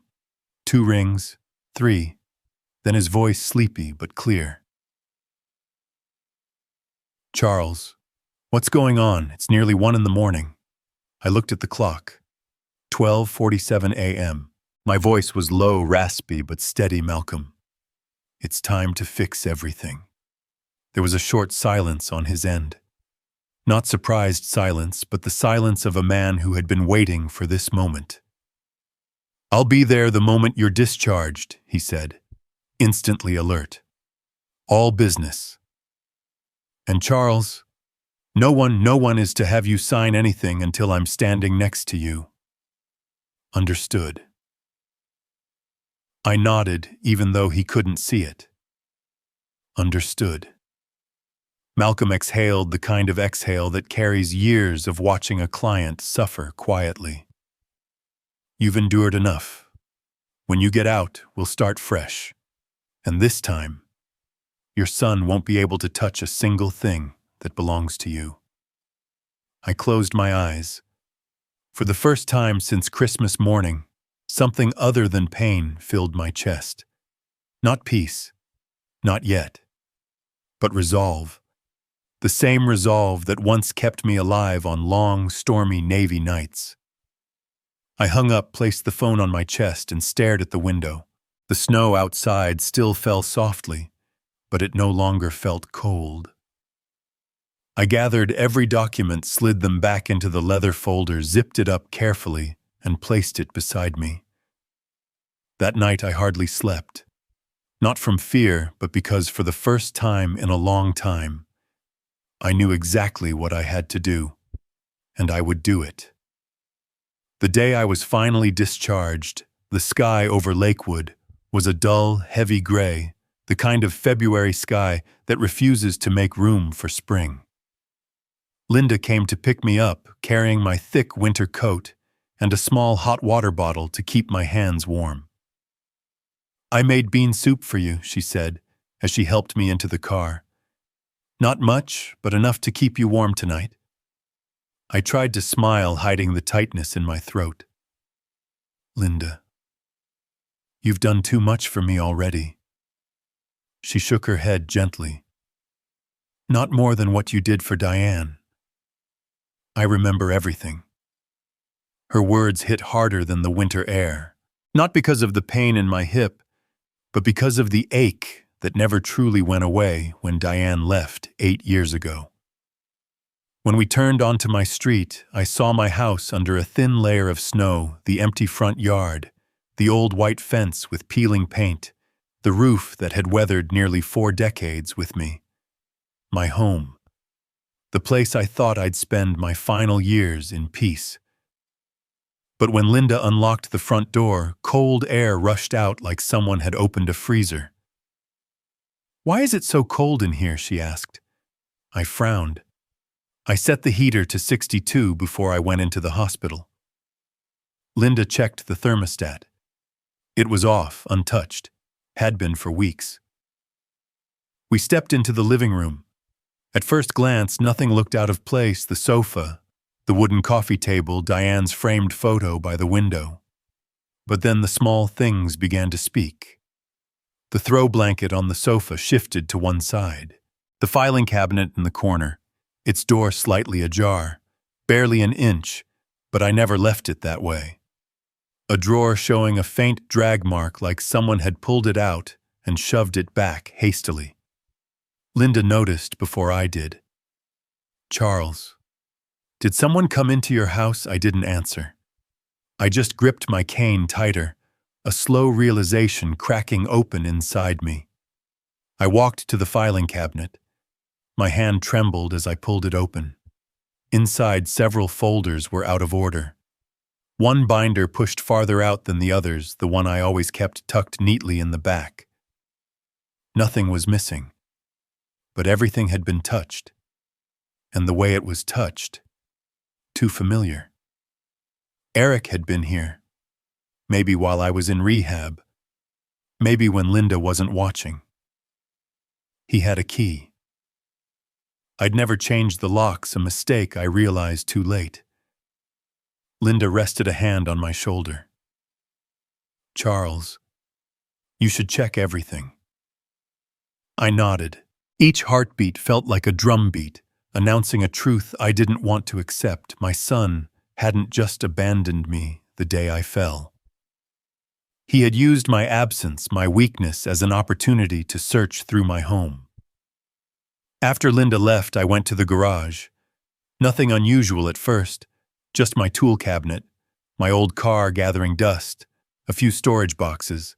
2 rings, 3. Then his voice sleepy but clear. "Charles, what's going on? It's nearly 1 in the morning." I looked at the clock. 12:47 a.m. My voice was low, raspy, but steady. "Malcolm, it's time to fix everything." There was a short silence on his end. Not surprised silence, but the silence of a man who had been waiting for this moment. "I'll be there the moment you're discharged," he said, instantly alert. "All business. And Charles, no one is to have you sign anything until I'm standing next to you." "Understood." I nodded, even though he couldn't see it. "Understood." Malcolm exhaled, the kind of exhale that carries years of watching a client suffer quietly. "You've endured enough. When you get out, we'll start fresh. And this time, your son won't be able to touch a single thing that belongs to you." I closed my eyes. For the first time since Christmas morning, something other than pain filled my chest. Not peace, not yet, but resolve. The same resolve that once kept me alive on long, stormy Navy nights. I hung up, placed the phone on my chest, and stared at the window. The snow outside still fell softly, but it no longer felt cold. I gathered every document, slid them back into the leather folder, zipped it up carefully, and placed it beside me. That night I hardly slept. Not from fear, but because for the first time in a long time, I knew exactly what I had to do, and I would do it. The day I was finally discharged, the sky over Lakewood was a dull, heavy gray, the kind of February sky that refuses to make room for spring. Linda came to pick me up, carrying my thick winter coat and a small hot water bottle to keep my hands warm. "I made bean soup for you," she said, as she helped me into the car. Not much, but enough to keep you warm tonight. I tried to smile, hiding the tightness in my throat. Linda, you've done too much for me already. She shook her head gently. Not more than what you did for Diane. I remember everything. Her words hit harder than the winter air, not because of the pain in my hip, but because of the ache that never truly went away when Diane left 8 years ago. When we turned onto my street, I saw my house under a thin layer of snow, the empty front yard, the old white fence with peeling paint, the roof that had weathered nearly 4 decades with me. My home. The place I thought I'd spend my final years in peace. But when Linda unlocked the front door, cold air rushed out like someone had opened a freezer. "Why is it so cold in here?" she asked. I frowned. I set the heater to 62 before I went into the hospital. Linda checked the thermostat. It was off, untouched. Had been for weeks. We stepped into the living room. At first glance, nothing looked out of place: the sofa, the wooden coffee table, Diane's framed photo by the window. But then the small things began to speak. The throw blanket on the sofa shifted to one side. The filing cabinet in the corner, its door slightly ajar, barely an inch, but I never left it that way. A drawer showing a faint drag mark like someone had pulled it out and shoved it back hastily. Linda noticed before I did. "Charles, did someone come into your house?" I didn't answer. I just gripped my cane tighter, a slow realization cracking open inside me. I walked to the filing cabinet. My hand trembled as I pulled it open. Inside, several folders were out of order. One binder pushed farther out than the others, the one I always kept tucked neatly in the back. Nothing was missing, but everything had been touched. And the way it was touched, too familiar. Eric had been here. Maybe while I was in rehab. Maybe when Linda wasn't watching. He had a key. I'd never changed the locks, a mistake I realized too late. Linda rested a hand on my shoulder. "Charles, you should check everything." I nodded. Each heartbeat felt like a drumbeat, announcing a truth I didn't want to accept. My son hadn't just abandoned me the day I fell. He had used my absence, my weakness, as an opportunity to search through my home. After Linda left, I went to the garage. Nothing unusual at first, just my tool cabinet, my old car gathering dust, a few storage boxes.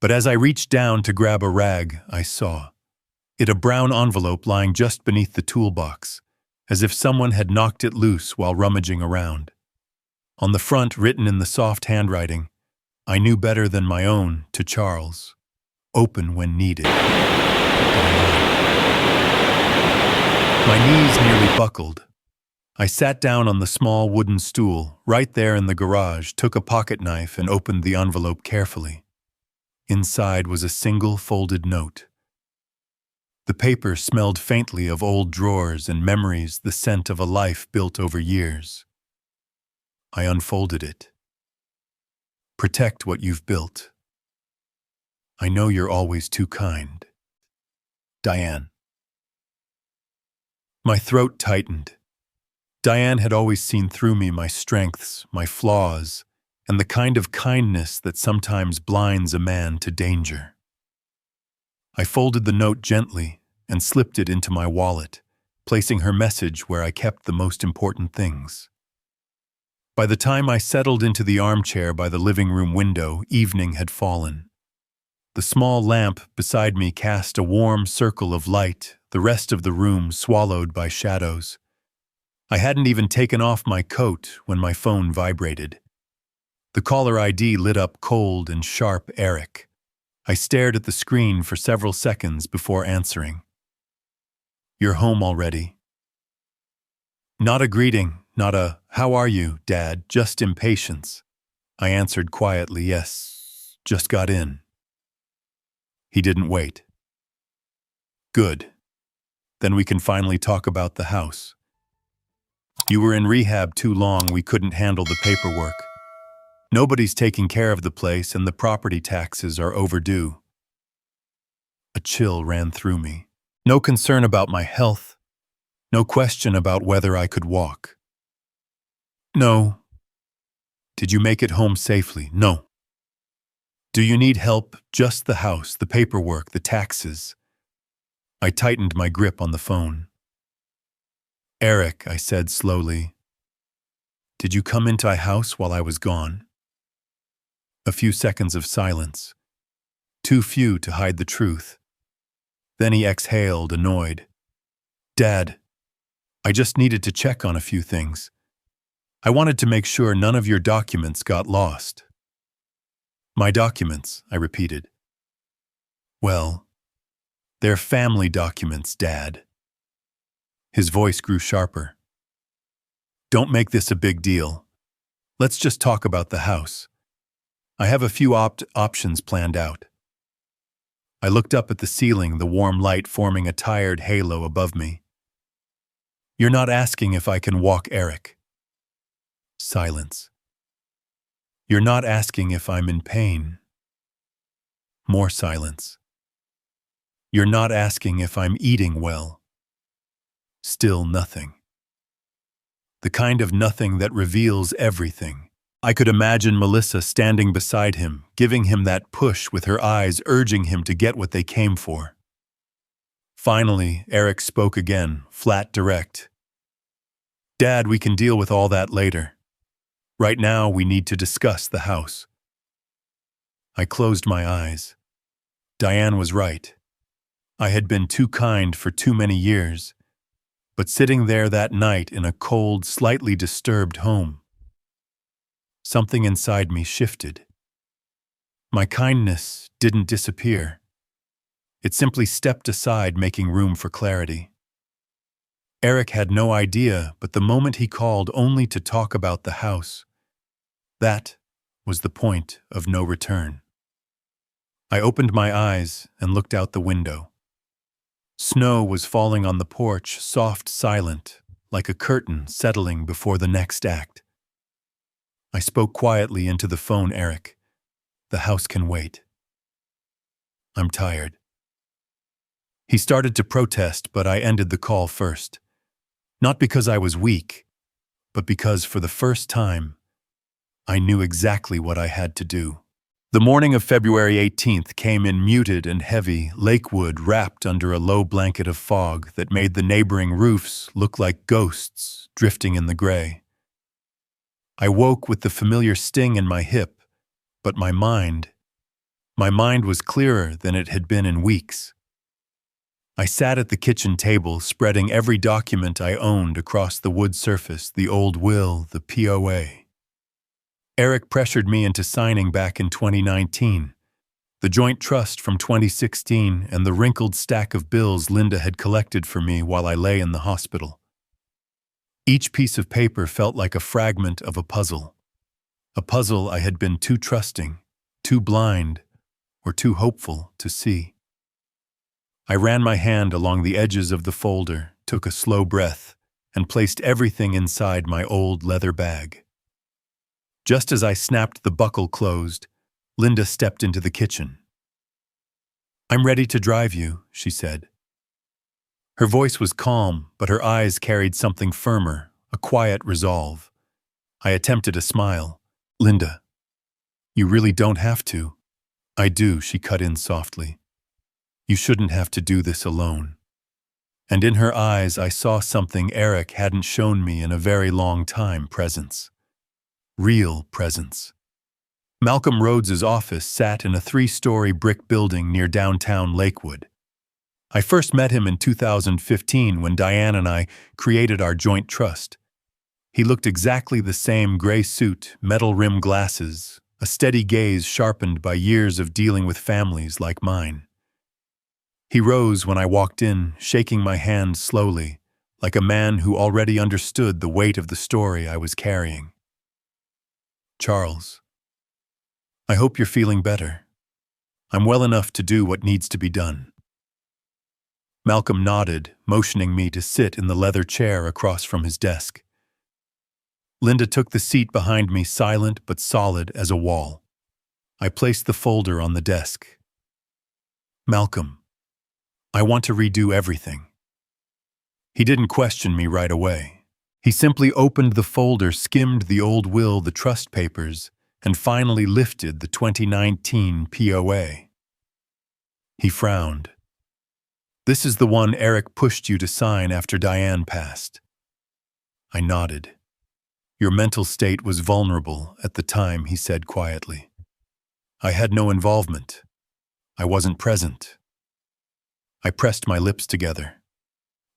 But as I reached down to grab a rag, I saw it, a brown envelope lying just beneath the toolbox, as if someone had knocked it loose while rummaging around. On the front, written in the soft handwriting, I knew better than my own, to Charles. Open when needed. My knees nearly buckled. I sat down on the small wooden stool, right there in the garage, took a pocket knife and opened the envelope carefully. Inside was a single folded note. The paper smelled faintly of old drawers and memories, the scent of a life built over years. I unfolded it. "Protect what you've built. I know you're always too kind. Diane." My throat tightened. Diane had always seen through me, my strengths, my flaws, and the kind of kindness that sometimes blinds a man to danger. I folded the note gently and slipped it into my wallet, placing her message where I kept the most important things. By the time I settled into the armchair by the living room window, evening had fallen. The small lamp beside me cast a warm circle of light, the rest of the room swallowed by shadows. I hadn't even taken off my coat when my phone vibrated. The caller ID lit up cold and sharp: Eric. I stared at the screen for several seconds before answering. "You're home already?" Not a greeting, not a "How are you, Dad?" just impatience. I answered quietly, "Yes, just got in." He didn't wait. "Good. Then we can finally talk about the house. You were in rehab too long, we couldn't handle the paperwork. Nobody's taking care of the place and the property taxes are overdue. A chill ran through me. No concern about my health. No question about whether I could walk. No. Did you make it home safely? No. Do you need help? Just the house, the paperwork, the taxes. I tightened my grip on the phone. Eric, I said slowly. Did you come into my house while I was gone? A few seconds of silence. Too few to hide the truth. Then he exhaled, annoyed. Dad, I just needed to check on a few things. I wanted to make sure none of your documents got lost. My documents, I repeated. Well, they're family documents, Dad. His voice grew sharper. Don't make this a big deal. Let's just talk about the house. I have a few options planned out. I looked up at the ceiling, the warm light forming a tired halo above me. You're not asking if I can walk, Eric. Silence. You're not asking if I'm in pain. More silence. You're not asking if I'm eating well. Still nothing. The kind of nothing that reveals everything. I could imagine Melissa standing beside him, giving him that push with her eyes, urging him to get what they came for. Finally, Eric spoke again, flat, direct. Dad, we can deal with all that later. Right now, we need to discuss the house. I closed my eyes. Diane was right. I had been too kind for too many years. But sitting there that night in a cold, slightly disturbed home, something inside me shifted. My kindness didn't disappear. It simply stepped aside, making room for clarity. Eric had no idea, but the moment he called only to talk about the house, that was the point of no return. I opened my eyes and looked out the window. Snow was falling on the porch, soft, silent, like a curtain settling before the next act. I spoke quietly into the phone, Eric. The house can wait. I'm tired. He started to protest, but I ended the call first. Not because I was weak, but because for the first time, I knew exactly what I had to do. The morning of February 18th came in muted and heavy, Lakewood wrapped under a low blanket of fog that made the neighboring roofs look like ghosts drifting in the gray. I woke with the familiar sting in my hip, but my mind was clearer than it had been in weeks. I sat at the kitchen table, spreading every document I owned across the wood surface, the old will, the POA. Eric pressured me into signing back in 2019, the joint trust from 2016, and the wrinkled stack of bills Linda had collected for me while I lay in the hospital. Each piece of paper felt like a fragment of a puzzle I had been too trusting, too blind, or too hopeful to see. I ran my hand along the edges of the folder, took a slow breath, and placed everything inside my old leather bag. Just as I snapped the buckle closed, Linda stepped into the kitchen. I'm ready to drive you, she said. Her voice was calm, but her eyes carried something firmer, a quiet resolve. I attempted a smile. Linda, you really don't have to. I do, she cut in softly. You shouldn't have to do this alone. And in her eyes I saw something Eric hadn't shown me in a very long time, presence. Real presence. Malcolm Rhodes's office sat in a 3-story brick building near downtown Lakewood. I first met him in 2015 when Diane and I created our joint trust. He looked exactly the same: gray suit, metal rim glasses, a steady gaze sharpened by years of dealing with families like mine. He rose when I walked in, shaking my hand slowly, like a man who already understood the weight of the story I was carrying. Charles, I hope you're feeling better. I'm well enough to do what needs to be done. Malcolm nodded, motioning me to sit in the leather chair across from his desk. Linda took the seat behind me, silent but solid as a wall. I placed the folder on the desk. Malcolm, I want to redo everything. He didn't question me right away. He simply opened the folder, skimmed the old will, the trust papers, and finally lifted the 2019 POA. He frowned. This is the one Eric pushed you to sign after Diane passed. I nodded. Your mental state was vulnerable at the time, he said quietly. I had no involvement. I wasn't present. I pressed my lips together.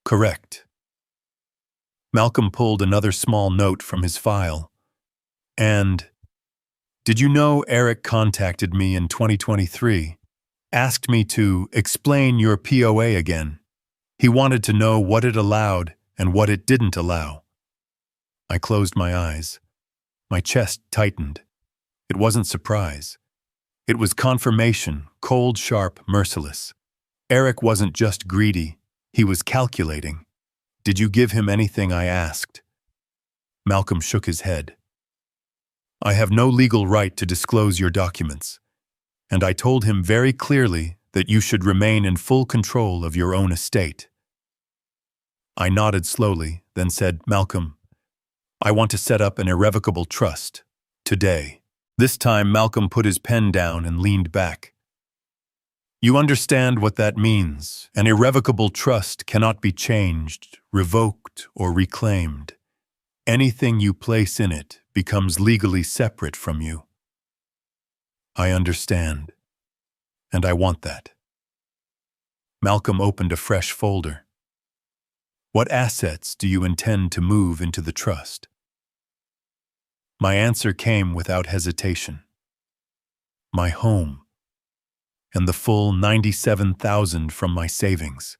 Correct. Malcolm pulled another small note from his file. And, did you know Eric contacted me in 2023, asked me to explain your POA again. He wanted to know what it allowed and what it didn't allow. I closed my eyes. My chest tightened. It wasn't surprise. It was confirmation, cold, sharp, merciless. Eric wasn't just greedy, he was calculating. Did you give him anything, I asked. Malcolm shook his head. I have no legal right to disclose your documents, and I told him very clearly that you should remain in full control of your own estate. I nodded slowly, then said, Malcolm, I want to set up an irrevocable trust. Today. This time Malcolm put his pen down and leaned back. You understand what that means. An irrevocable trust cannot be changed, revoked, or reclaimed. Anything you place in it becomes legally separate from you. I understand, and I want that. Malcolm opened a fresh folder. What assets do you intend to move into the trust? My answer came without hesitation. My home, and the full $97,000 from my savings.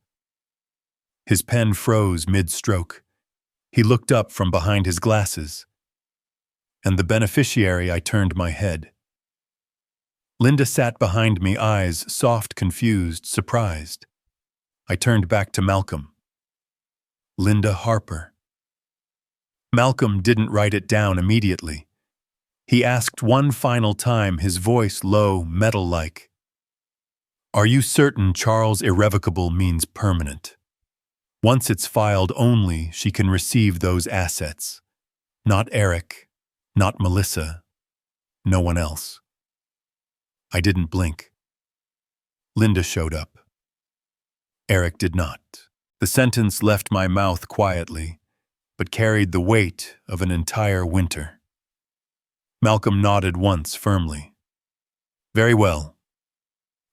His pen froze mid-stroke. He looked up from behind his glasses. And the beneficiary, I turned my head. Linda sat behind me, eyes soft, confused, surprised. I turned back to Malcolm. Linda Harper. Malcolm didn't write it down immediately. He asked one final time, his voice low, metal-like. Are you certain Charles irrevocable means permanent? Once it's filed, only she can receive those assets. Not Eric, not Melissa, no one else. I didn't blink. Linda showed up. Eric did not. The sentence left my mouth quietly, but carried the weight of an entire winter. Malcolm nodded once firmly. Very well.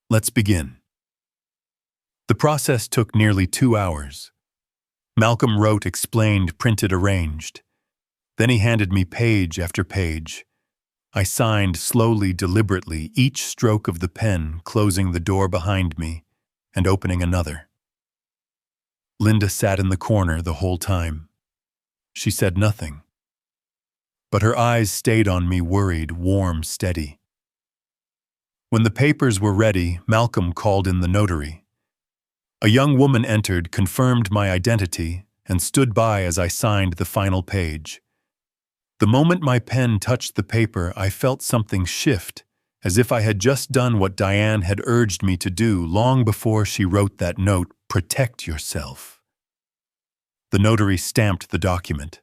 Let's begin. The process took nearly 2 hours. Malcolm wrote, explained, printed, arranged. Then he handed me page after page. I signed slowly, deliberately, each stroke of the pen closing the door behind me and opening another. Linda sat in the corner the whole time. She said nothing, but her eyes stayed on me, worried, warm, steady. When the papers were ready, Malcolm called in the notary. A young woman entered, confirmed my identity, and stood by as I signed the final page. The moment my pen touched the paper, I felt something shift, as if I had just done what Diane had urged me to do long before she wrote that note, protect yourself. The notary stamped the document.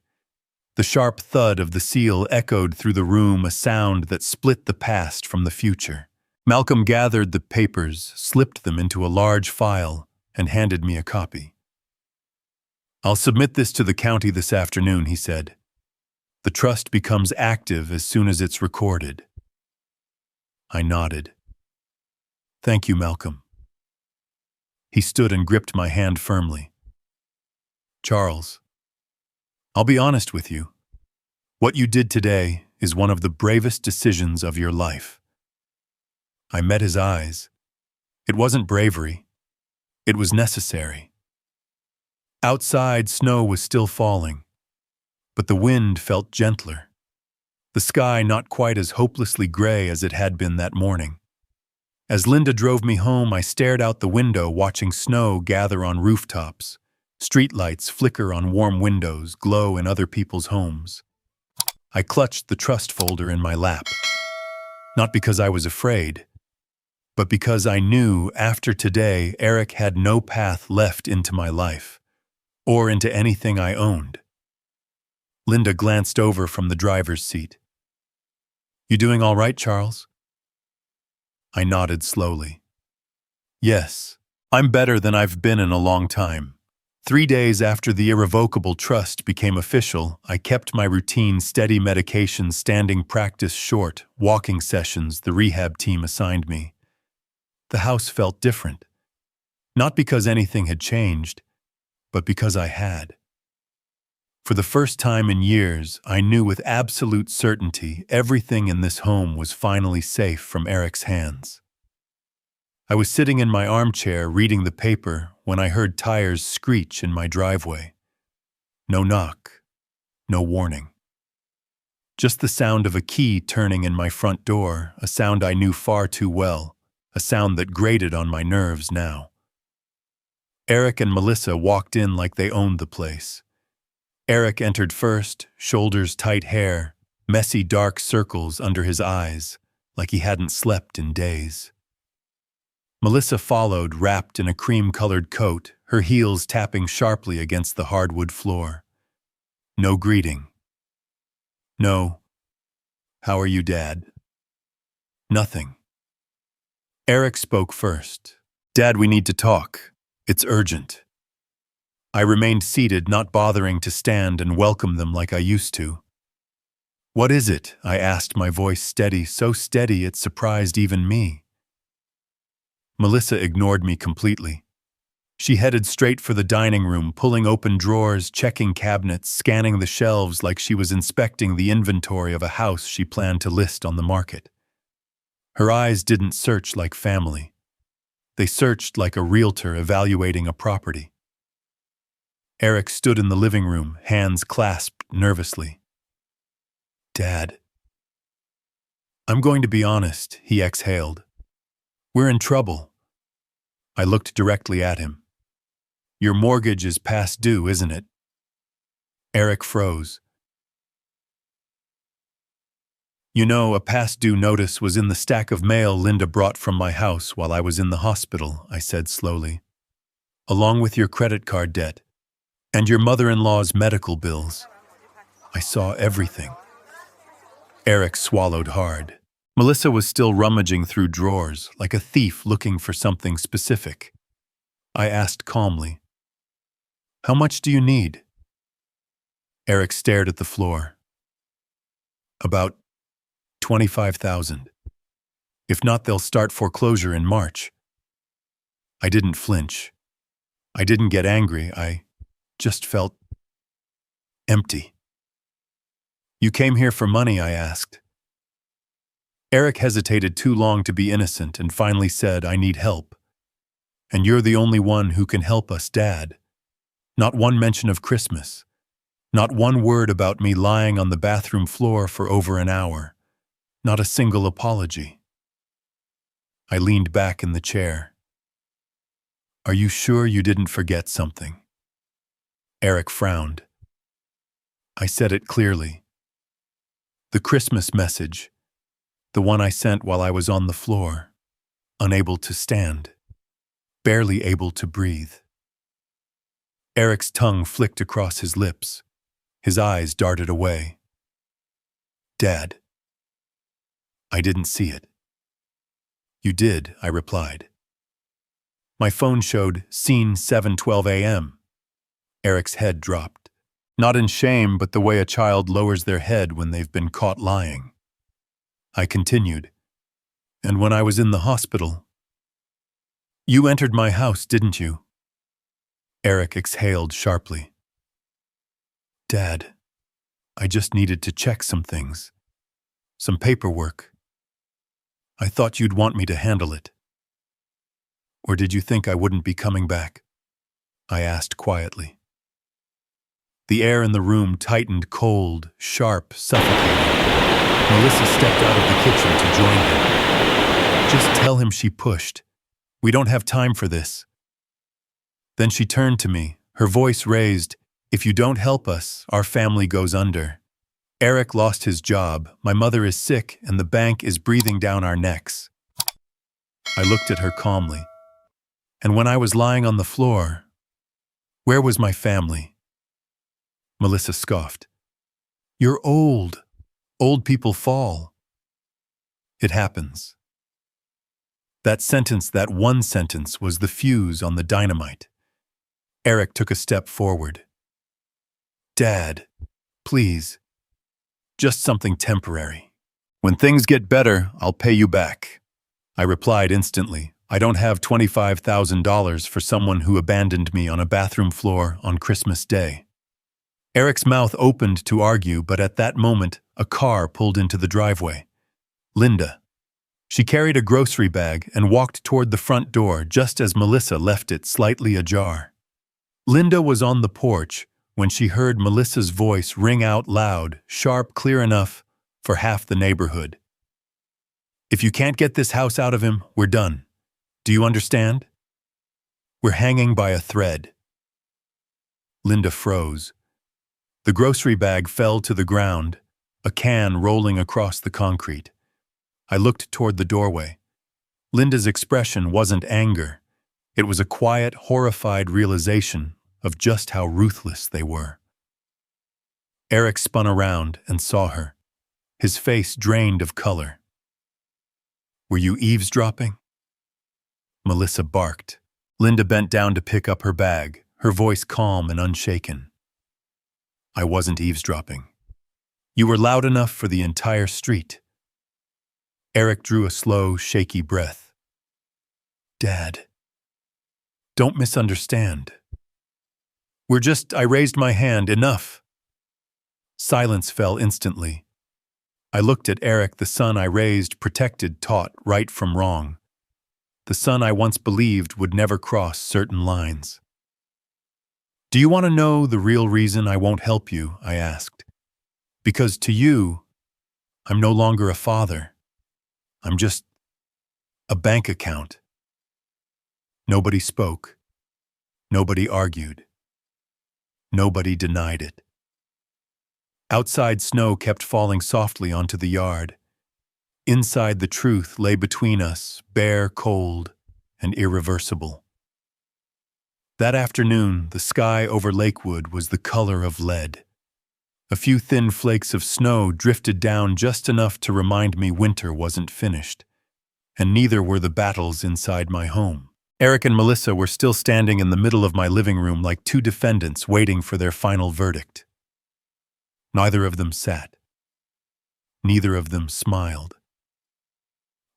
The sharp thud of the seal echoed through the room, a sound that split the past from the future. Malcolm gathered the papers, slipped them into a large file, and handed me a copy. I'll submit this to the county this afternoon, he said. The trust becomes active as soon as it's recorded. I nodded. Thank you, Malcolm. He stood and gripped my hand firmly. Charles, I'll be honest with you. What you did today is one of the bravest decisions of your life. I met his eyes. It wasn't bravery. It was necessary. Outside, snow was still falling, but the wind felt gentler. The sky not quite as hopelessly gray as it had been that morning. As Linda drove me home, I stared out the window watching snow gather on rooftops. Streetlights flicker on warm windows, glow in other people's homes. I clutched the trust folder in my lap. Not because I was afraid, but because I knew after today Eric had no path left into my life, or into anything I owned. Linda glanced over from the driver's seat. "You doing all right, Charles?" I nodded slowly. "Yes, I'm better than I've been in a long time." 3 days after the irrevocable trust became official, I kept my routine steady medication standing practice short, walking sessions the rehab team assigned me. The house felt different. Not because anything had changed, but because I had. For the first time in years, I knew with absolute certainty everything in this home was finally safe from Eric's hands. I was sitting in my armchair reading the paper when I heard tires screech in my driveway. No knock, no warning. Just the sound of a key turning in my front door, a sound I knew far too well, a sound that grated on my nerves now. Eric and Melissa walked in like they owned the place. Eric entered first, shoulders tight hair, messy dark circles under his eyes, like he hadn't slept in days. Melissa followed, wrapped in a cream-colored coat, her heels tapping sharply against the hardwood floor. No greeting. No, "How are you, Dad?" Nothing. Eric spoke first. "Dad, we need to talk. It's urgent." I remained seated, not bothering to stand and welcome them like I used to. "What is it?" I asked, my voice steady, so steady it surprised even me. Melissa ignored me completely. She headed straight for the dining room, pulling open drawers, checking cabinets, scanning the shelves like she was inspecting the inventory of a house she planned to list on the market. Her eyes didn't search like family. They searched like a realtor evaluating a property. Eric stood in the living room, hands clasped nervously. "Dad." "I'm going to be honest," he exhaled. "We're in trouble." I looked directly at him. "Your mortgage is past due, isn't it?" Eric froze. "You know, a past due notice was in the stack of mail Linda brought from my house while I was in the hospital," I said slowly. "Along with your credit card debt and your mother-in-law's medical bills. I saw everything." Eric swallowed hard. Melissa was still rummaging through drawers, like a thief looking for something specific. I asked calmly, "How much do you need?" Eric stared at the floor. "About 25,000. If not, they'll start foreclosure in March." I didn't flinch. I didn't get angry. I just felt empty. "You came here for money?" I asked. Eric hesitated too long to be innocent and finally said, "I need help. And you're the only one who can help us, Dad." Not one mention of Christmas. Not one word about me lying on the bathroom floor for over an hour. Not a single apology. I leaned back in the chair. "Are you sure you didn't forget something?" Eric frowned. I said it clearly. "The Christmas message. The one I sent while I was on the floor, unable to stand, barely able to breathe." Eric's tongue flicked across his lips. His eyes darted away. "Dad, I didn't see it." "You did," I replied. My phone showed seen 7:12 a.m. Eric's head dropped. Not in shame, but the way a child lowers their head when they've been caught lying. I continued, "And when I was in the hospital, you entered my house, didn't you?" Eric exhaled sharply. "Dad, I just needed to check some things. Some paperwork. I thought you'd want me to handle it." "Or did you think I wouldn't be coming back?" I asked quietly. The air in the room tightened, cold, sharp, suffocating. Melissa stepped out of the kitchen to join him. Just tell him she pushed. We don't have time for this. Then she turned to me, her voice raised. If you don't help us, our family goes under. Eric lost his job, my mother is sick, and the bank is breathing down our necks. I looked at her calmly. And when I was lying on the floor, where was my family? Melissa scoffed. You're old. Old people fall. It happens. That sentence, that one sentence, was the fuse on the dynamite. Eric took a step forward. Dad, please. Just something temporary. When things get better, I'll pay you back. I replied instantly. I don't have $25,000 for someone who abandoned me on a bathroom floor on Christmas Day. Eric's mouth opened to argue, but at that moment, a car pulled into the driveway. Linda. She carried a grocery bag and walked toward the front door just as Melissa left it slightly ajar. Linda was on the porch when she heard Melissa's voice ring out loud, sharp, clear enough for half the neighborhood. If you can't get this house out of him, we're done. Do you understand? We're hanging by a thread. Linda froze. The grocery bag fell to the ground, a can rolling across the concrete. I looked toward the doorway. Linda's expression wasn't anger. It was a quiet, horrified realization of just how ruthless they were. Eric spun around and saw her, his face drained of color. Were you eavesdropping? Melissa barked. Linda bent down to pick up her bag, her voice calm and unshaken. I wasn't eavesdropping. You were loud enough for the entire street. Eric drew a slow, shaky breath. Dad, don't misunderstand. I raised my hand, enough. Silence fell instantly. I looked at Eric, the son I raised, protected, taught right from wrong. The son I once believed would never cross certain lines. Do you want to know the real reason I won't help you? I asked. Because to you, I'm no longer a father. I'm just a bank account. Nobody spoke. Nobody argued. Nobody denied it. Outside, snow kept falling softly onto the yard. Inside, the truth lay between us, bare, cold, and irreversible. That afternoon, the sky over Lakewood was the color of lead. A few thin flakes of snow drifted down just enough to remind me winter wasn't finished, and neither were the battles inside my home. Eric and Melissa were still standing in the middle of my living room like two defendants waiting for their final verdict. Neither of them sat. Neither of them smiled.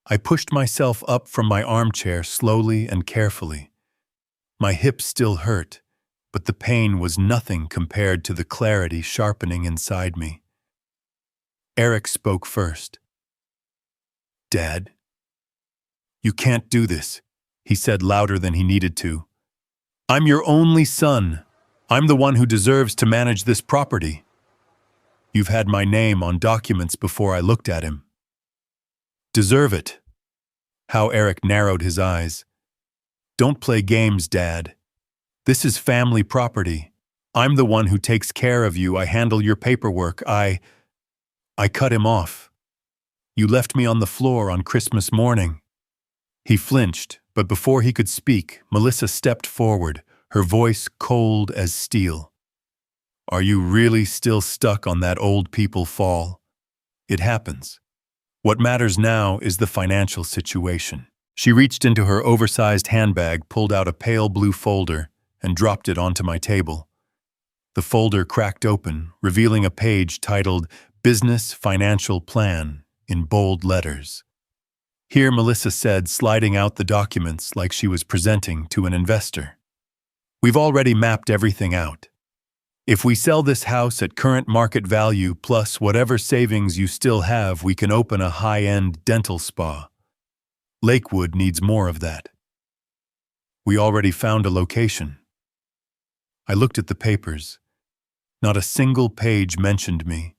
I pushed myself up from my armchair slowly and carefully. My hips still hurt, but the pain was nothing compared to the clarity sharpening inside me. Eric spoke first. Dad, you can't do this, he said louder than he needed to. I'm your only son. I'm the one who deserves to manage this property. You've had my name on documents before I looked at him. Deserve it. How Eric narrowed his eyes. Don't play games, Dad. This is family property. I'm the one who takes care of you. I handle your paperwork. I cut him off. You left me on the floor on Christmas morning. He flinched, but before he could speak, Melissa stepped forward, her voice cold as steel. Are you really still stuck on that old people fall? It happens. What matters now is the financial situation. She reached into her oversized handbag, pulled out a pale blue folder, and dropped it onto my table. The folder cracked open, revealing a page titled Business Financial Plan in bold letters. Here, Melissa said, sliding out the documents like she was presenting to an investor. We've already mapped everything out. If we sell this house at current market value plus whatever savings you still have, we can open a high-end dental spa. Lakewood needs more of that. We already found a location. I looked at the papers. Not a single page mentioned me.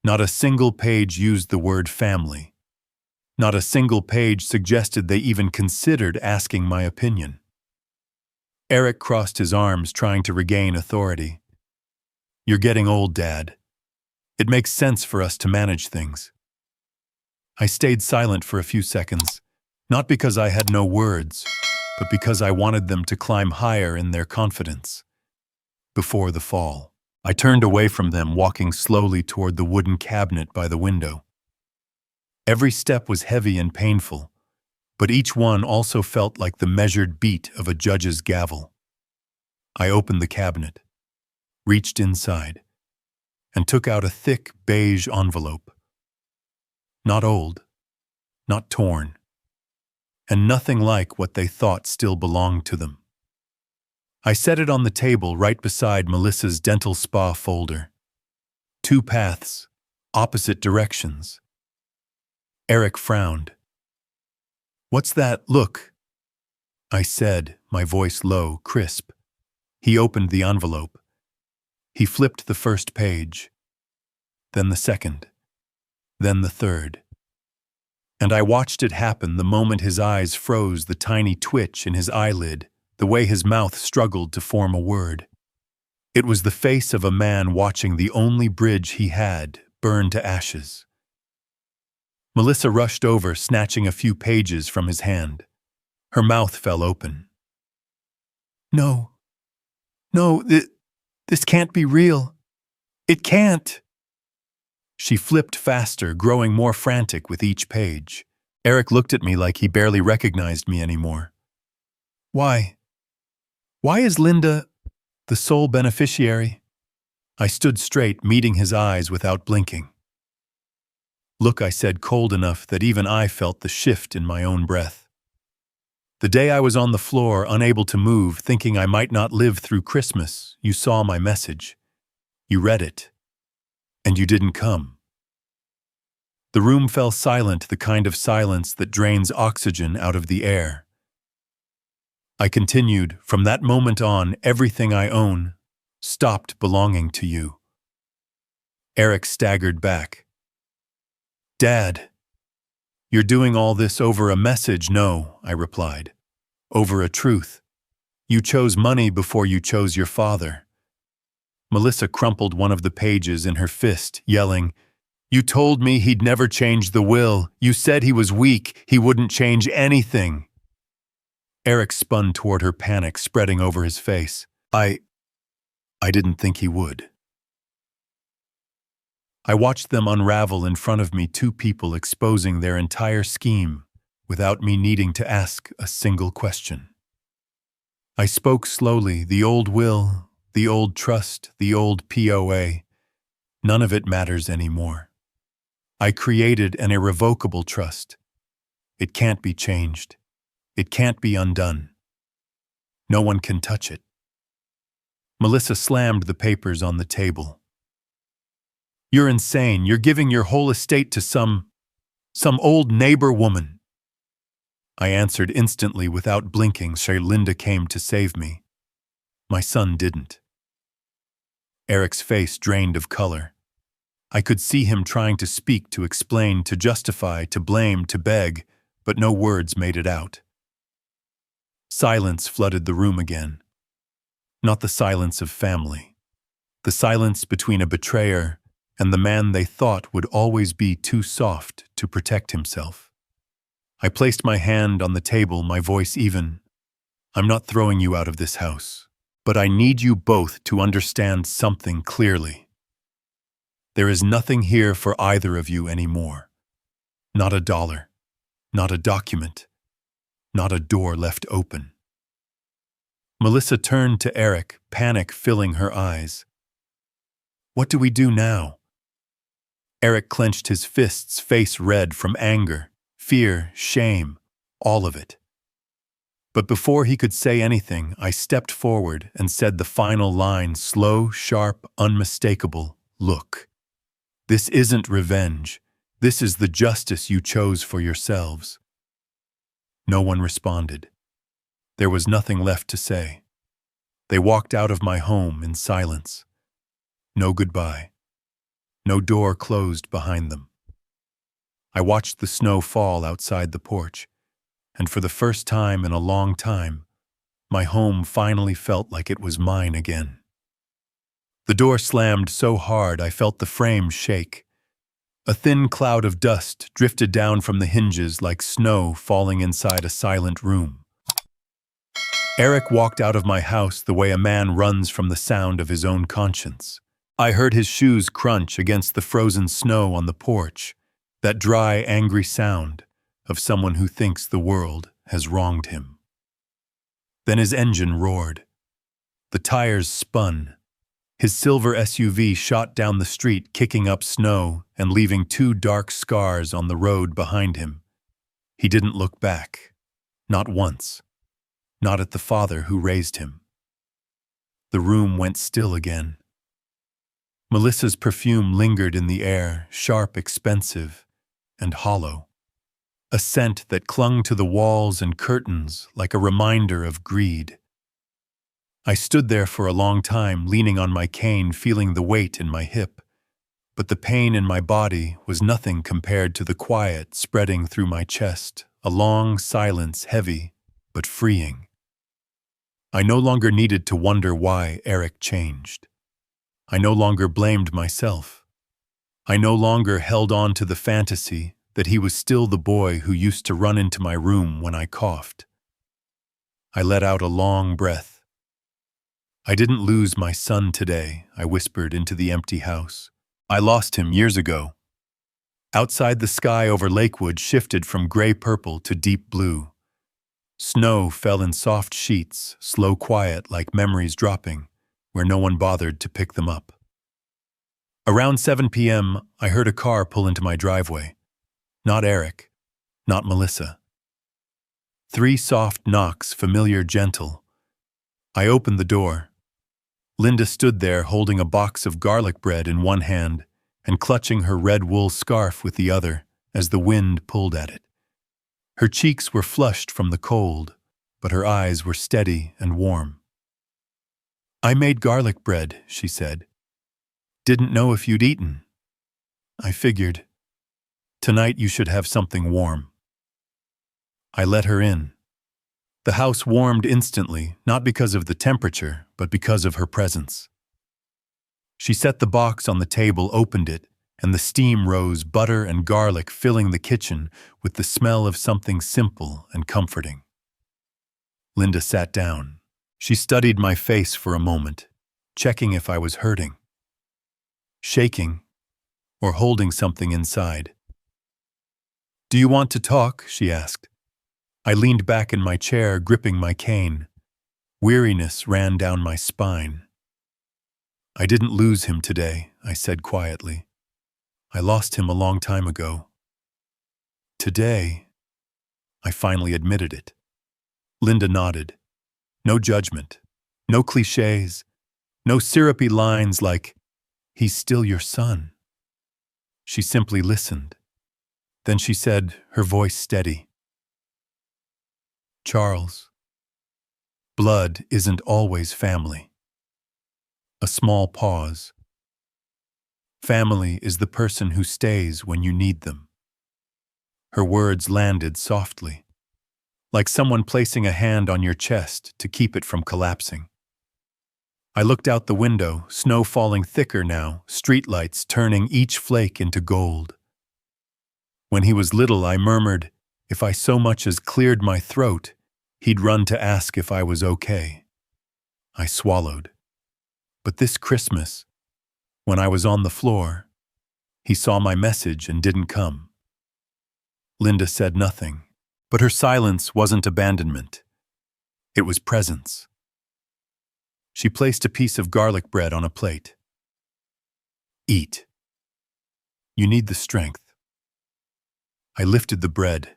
Not a single page used the word family. Not a single page suggested they even considered asking my opinion. Eric crossed his arms, trying to regain authority. "You're getting old, Dad. It makes sense for us to manage things." I stayed silent for a few seconds, not because I had no words, but because I wanted them to climb higher in their confidence. Before the fall, I turned away from them, walking slowly toward the wooden cabinet by the window. Every step was heavy and painful, but each one also felt like the measured beat of a judge's gavel. I opened the cabinet, reached inside, and took out a thick beige envelope. Not old, not torn, and nothing like what they thought still belonged to them. I set it on the table right beside Melissa's dental spa folder. 2 paths, opposite directions. Eric frowned. "What's that look?" I said, my voice low, crisp. He opened the envelope. He flipped the first page, then the second, then the third. And I watched it happen the moment his eyes froze, the tiny twitch in his eyelid, the way his mouth struggled to form a word. It was the face of a man watching the only bridge he had burn to ashes. Melissa rushed over, snatching a few pages from his hand. Her mouth fell open. No, this can't be real. It can't." She flipped faster, growing more frantic with each page. Eric looked at me like he barely recognized me anymore. Why is Linda the sole beneficiary?" I stood straight, meeting his eyes without blinking. "Look," I said, cold enough that even I felt the shift in my own breath. "The day I was on the floor, unable to move, thinking I might not live through Christmas, you saw my message. You read it. And you didn't come." The room fell silent, the kind of silence that drains oxygen out of the air. I continued, "From that moment on, everything I own stopped belonging to you." Eric staggered back. "Dad, you're doing all this over a message." "No," I replied. "Over a truth. You chose money before you chose your father." Melissa crumpled one of the pages in her fist, yelling, "You told me he'd never change the will. You said he was weak. He wouldn't change anything." Eric spun toward her, panic spreading over his face. I didn't think he would." I watched them unravel in front of me, 2 people exposing their entire scheme without me needing to ask a single question. I spoke slowly. "The old will, the old trust, the old POA, none of it matters anymore. I created an irrevocable trust. It can't be changed. It can't be undone. No one can touch it." Melissa slammed the papers on the table. "You're insane. You're giving your whole estate to some old neighbor woman." I answered instantly without blinking. Linda came to save me. My son didn't." Eric's face drained of color. I could see him trying to speak, to explain, to justify, to blame, to beg, but no words made it out. Silence flooded the room again. Not the silence of family. The silence between a betrayer and the man they thought would always be too soft to protect himself. I placed my hand on the table, my voice even. "I'm not throwing you out of this house, but I need you both to understand something clearly. There is nothing here for either of you anymore. Not a dollar, not a document, not a door left open." Melissa turned to Eric, panic filling her eyes. "What do we do now?" Eric clenched his fists, face red from anger, fear, shame, all of it. But before he could say anything, I stepped forward and said the final line, slow, sharp, unmistakable. "Look, this isn't revenge. This is the justice you chose for yourselves." No one responded. There was nothing left to say. They walked out of my home in silence. No goodbye. No door closed behind them. I watched the snow fall outside the porch, and for the first time in a long time, my home finally felt like it was mine again. The door slammed so hard I felt the frame shake. A thin cloud of dust drifted down from the hinges like snow falling inside a silent room. Eric walked out of my house the way a man runs from the sound of his own conscience. I heard his shoes crunch against the frozen snow on the porch, that dry, angry sound of someone who thinks the world has wronged him. Then his engine roared. The tires spun. His silver SUV shot down the street, kicking up snow and leaving 2 dark scars on the road behind him. He didn't look back. Not once. Not at the father who raised him. The room went still again. Melissa's perfume lingered in the air, sharp, expensive, and hollow. A scent that clung to the walls and curtains like a reminder of greed. I stood there for a long time, leaning on my cane, feeling the weight in my hip. But the pain in my body was nothing compared to the quiet spreading through my chest, a long silence, heavy but freeing. I no longer needed to wonder why Eric changed. I no longer blamed myself. I no longer held on to the fantasy that he was still the boy who used to run into my room when I coughed. I let out a long breath. I didn't lose my son today, I whispered into the empty house. I lost him years ago. Outside, the sky over Lakewood shifted from gray-purple to deep blue. Snow fell in soft sheets, slow quiet like memories dropping, where no one bothered to pick them up. Around 7 p.m., I heard a car pull into my driveway. Not Eric, not Melissa. 3 soft knocks, familiar, gentle. I opened the door. Linda stood there holding a box of garlic bread in one hand and clutching her red wool scarf with the other as the wind pulled at it. Her cheeks were flushed from the cold, but her eyes were steady and warm. "I made garlic bread," she said. "Didn't know if you'd eaten." I figured, "Tonight you should have something warm." I let her in. The house warmed instantly, not because of the temperature, but because of her presence. She set the box on the table, opened it, and the steam rose, butter and garlic filling the kitchen with the smell of something simple and comforting. Linda sat down. She studied my face for a moment, checking if I was hurting, shaking, or holding something inside. "Do you want to talk?" she asked. I leaned back in my chair, gripping my cane. Weariness ran down my spine. "I didn't lose him today," I said quietly. "I lost him a long time ago. Today," I finally admitted it. Linda nodded. No judgment, no cliches, no syrupy lines like, "He's still your son." She simply listened. Then she said, her voice steady, "Charles, blood isn't always family." A small pause. "Family is the person who stays when you need them." Her words landed softly, like someone placing a hand on your chest to keep it from collapsing. I looked out the window, snow falling thicker now, streetlights turning each flake into gold. When he was little, I murmured, if I so much as cleared my throat, he'd run to ask if I was okay. I swallowed. But this Christmas, when I was on the floor, he saw my message and didn't come. Linda said nothing. But her silence wasn't abandonment. It was presence. She placed a piece of garlic bread on a plate. "Eat. You need the strength." I lifted the bread.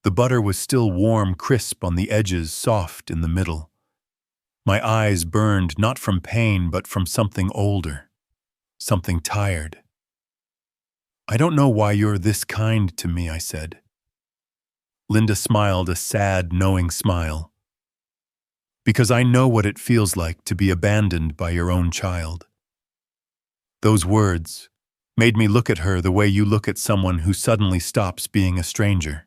The butter was still warm, crisp on the edges, soft in the middle. My eyes burned not from pain, but from something older, something tired. "I don't know why you're this kind to me," I said. Linda smiled, a sad, knowing smile. "Because I know what it feels like to be abandoned by your own child." Those words, Made me look at her the way you look at someone who suddenly stops being a stranger.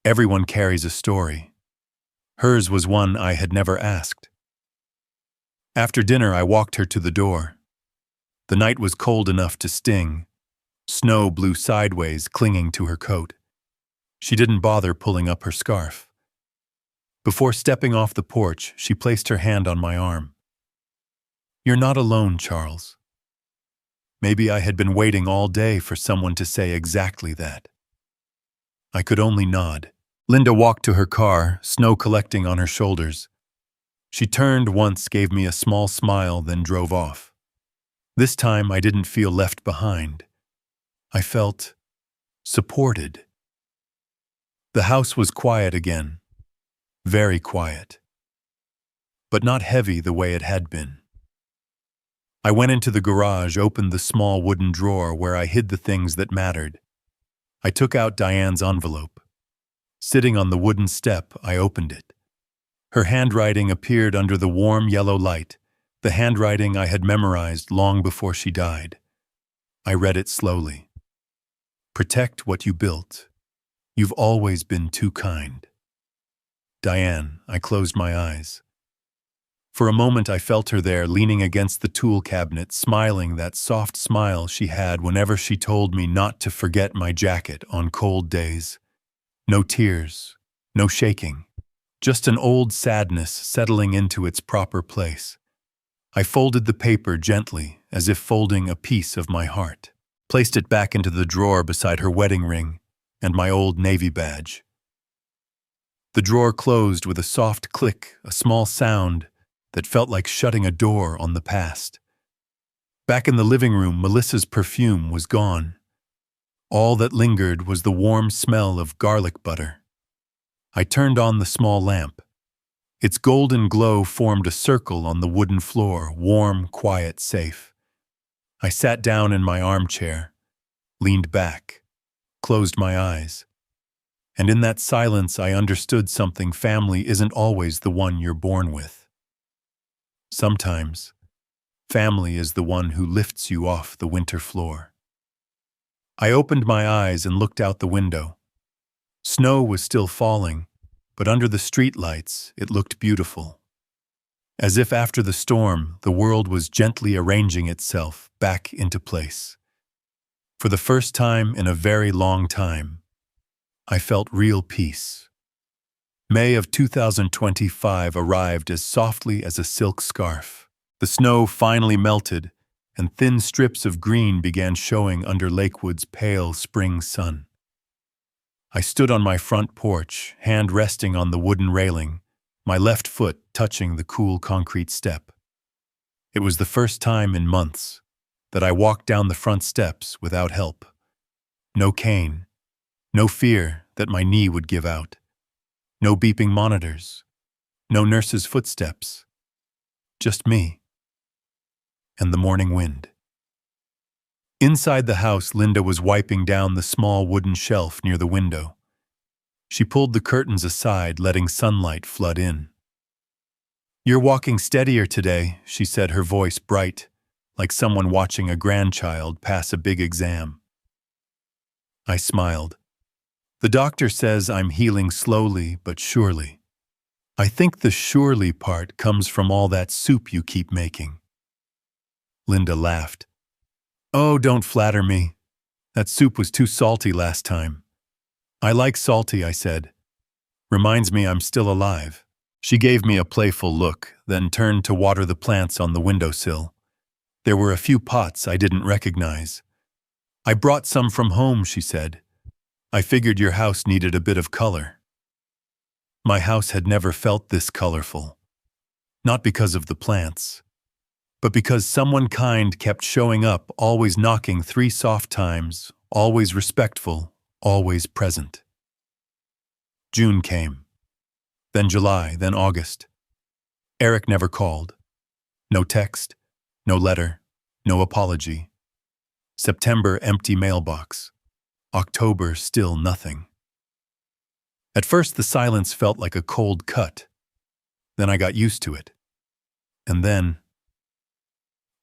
Everyone carries a story. Hers was one I had never asked. After dinner, I walked her to the door. The night was cold enough to sting. Snow blew sideways, clinging to her coat. She didn't bother pulling up her scarf. Before stepping off the porch, she placed her hand on my arm. "You're not alone, Charles." Maybe I had been waiting all day for someone to say exactly that. I could only nod. Linda walked to her car, snow collecting on her shoulders. She turned once, gave me a small smile, then drove off. This time I didn't feel left behind. I felt supported. The house was quiet again. Very quiet. But not heavy the way it had been. I went into the garage, opened the small wooden drawer where I hid the things that mattered. I took out Diane's envelope. Sitting on the wooden step, I opened it. Her handwriting appeared under the warm yellow light, the handwriting I had memorized long before she died. I read it slowly. "Protect what you built. You've always been too kind." Diane, I closed my eyes. For a moment I felt her there, leaning against the tool cabinet, smiling that soft smile she had whenever she told me not to forget my jacket on cold days. No tears, no shaking, just an old sadness settling into its proper place. I folded the paper gently, as if folding a piece of my heart, placed it back into the drawer beside her wedding ring and my old Navy badge. The drawer closed with a soft click, a small sound that felt like shutting a door on the past. Back in the living room, Melissa's perfume was gone. All that lingered was the warm smell of garlic butter. I turned on the small lamp. Its golden glow formed a circle on the wooden floor, warm, quiet, safe. I sat down in my armchair, leaned back, closed my eyes. And in that silence I understood something: family isn't always the one you're born with. Sometimes, family is the one who lifts you off the winter floor. I opened my eyes and looked out the window. Snow was still falling, but under the streetlights it looked beautiful. As if after the storm, the world was gently arranging itself back into place. For the first time in a very long time, I felt real peace. May of 2025 arrived as softly as a silk scarf. The snow finally melted, and thin strips of green began showing under Lakewood's pale spring sun. I stood on my front porch, hand resting on the wooden railing, my left foot touching the cool concrete step. It was the first time in months that I walked down the front steps without help. No cane, no fear that my knee would give out, no beeping monitors, no nurse's footsteps, just me and the morning wind. Inside the house, Linda was wiping down the small wooden shelf near the window. She pulled the curtains aside, letting sunlight flood in. "You're walking steadier today," she said, her voice bright, like someone watching a grandchild pass a big exam. I smiled. "The doctor says I'm healing slowly but surely. I think the surely part comes from all that soup you keep making." Linda laughed. "Oh, don't flatter me. That soup was too salty last time." "I like salty," I said. "Reminds me I'm still alive." She gave me a playful look, then turned to water the plants on the windowsill. There were a few pots I didn't recognize. "I brought some from home," she said. "I figured your house needed a bit of color." My house had never felt this colorful. Not because of the plants, but because someone kind kept showing up, always knocking 3 soft times, always respectful, always present. June came. Then July, then August. Eric never called. No text, no letter, no apology. September, empty mailbox. October, still nothing. At first the silence felt like a cold cut. Then I got used to it. And then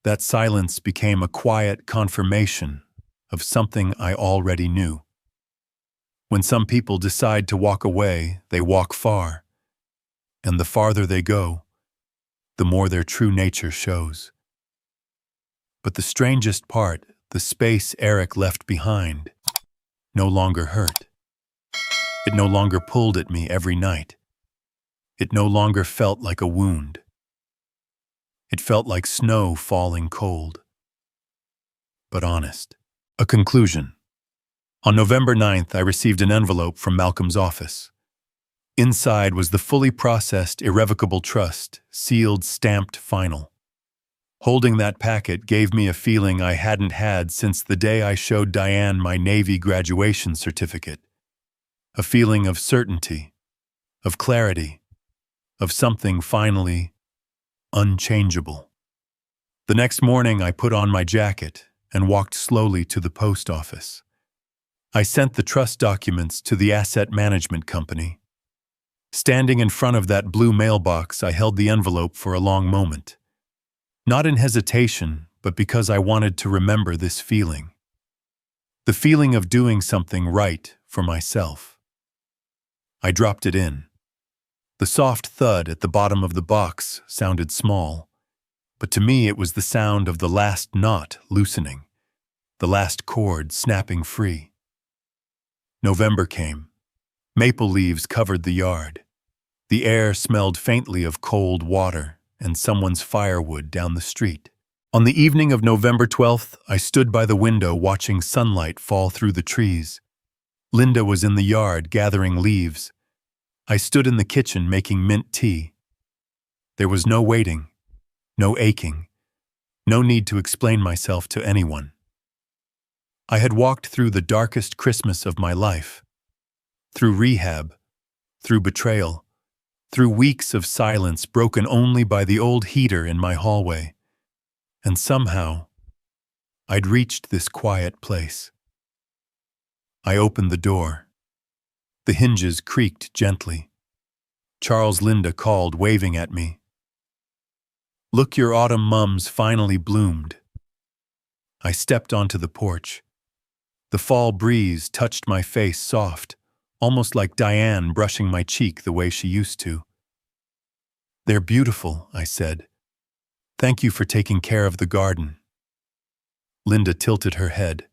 That silence became a quiet confirmation of something I already knew. When some people decide to walk away, they walk far, and the farther they go, the more their true nature shows. But the strangest part, the space Eric left behind, no longer hurt. It no longer pulled at me every night. It no longer felt like a wound. It felt like snow falling cold, but honest. A conclusion. On November 9th, I received an envelope from Malcolm's office. Inside was the fully processed, irrevocable trust, sealed, stamped, final. Holding that packet gave me a feeling I hadn't had since the day I showed Diane my Navy graduation certificate. A feeling of certainty, of clarity, of something finally unchangeable. The next morning I put on my jacket and walked slowly to the post office. I sent the trust documents to the asset management company. Standing in front of that blue mailbox, I held the envelope for a long moment. Not in hesitation, but because I wanted to remember this feeling. The feeling of doing something right for myself. I dropped it in. The soft thud at the bottom of the box sounded small, but to me it was the sound of the last knot loosening, the last cord snapping free. November came. Maple leaves covered the yard. The air smelled faintly of cold water and someone's firewood down the street. On the evening of November 12th, I stood by the window watching sunlight fall through the trees. Linda was in the yard gathering leaves. I stood in the kitchen making mint tea. There was no waiting, no aching, no need to explain myself to anyone. I had walked through the darkest Christmas of my life, through rehab, through betrayal, through weeks of silence broken only by the old heater in my hallway, and somehow, I'd reached this quiet place. I opened the door. The hinges creaked gently. Charles Linda called, waving at me. "Look, your autumn mums finally bloomed." I stepped onto the porch. The fall breeze touched my face soft, almost like Diane brushing my cheek the way she used to. "They're beautiful," I said. "Thank you for taking care of the garden." Linda tilted her head.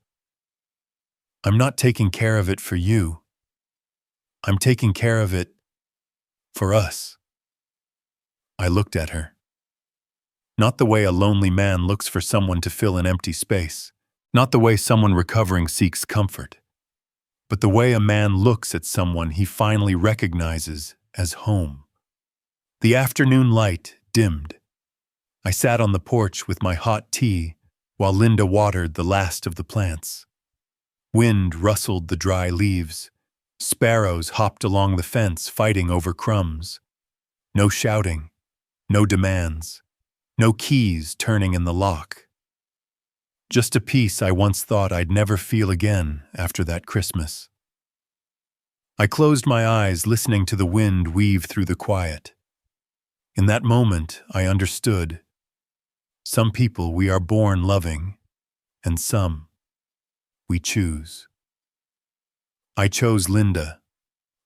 "I'm not taking care of it for you. I'm taking care of it for us." I looked at her. Not the way a lonely man looks for someone to fill an empty space. Not the way someone recovering seeks comfort. But the way a man looks at someone he finally recognizes as home. The afternoon light dimmed. I sat on the porch with my hot tea while Linda watered the last of the plants. Wind rustled the dry leaves. Sparrows hopped along the fence fighting over crumbs. No shouting, no demands, no keys turning in the lock. Just a peace I once thought I'd never feel again after that Christmas. I closed my eyes, listening to the wind weave through the quiet. In that moment, I understood. Some people we are born loving, and some we choose. I chose Linda.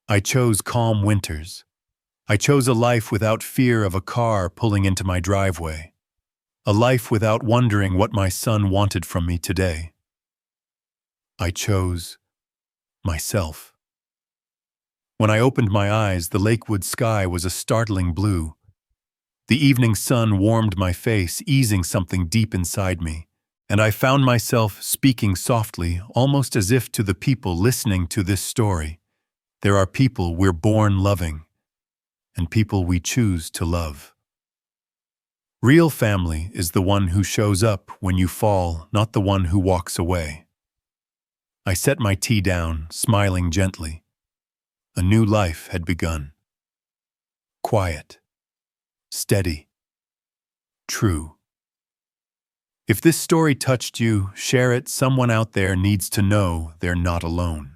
I chose calm winters. I chose a life without fear of a car pulling into my driveway. A life without wondering what my son wanted from me today. I chose myself. When I opened my eyes, the Lakewood sky was a startling blue. The evening sun warmed my face, easing something deep inside me, and I found myself speaking softly, almost as if to the people listening to this story. There are people we're born loving, and people we choose to love. Real family is the one who shows up when you fall, not the one who walks away. I set my tea down, smiling gently. A new life had begun. Quiet, steady, true. If this story touched you, share it. Someone out there needs to know they're not alone.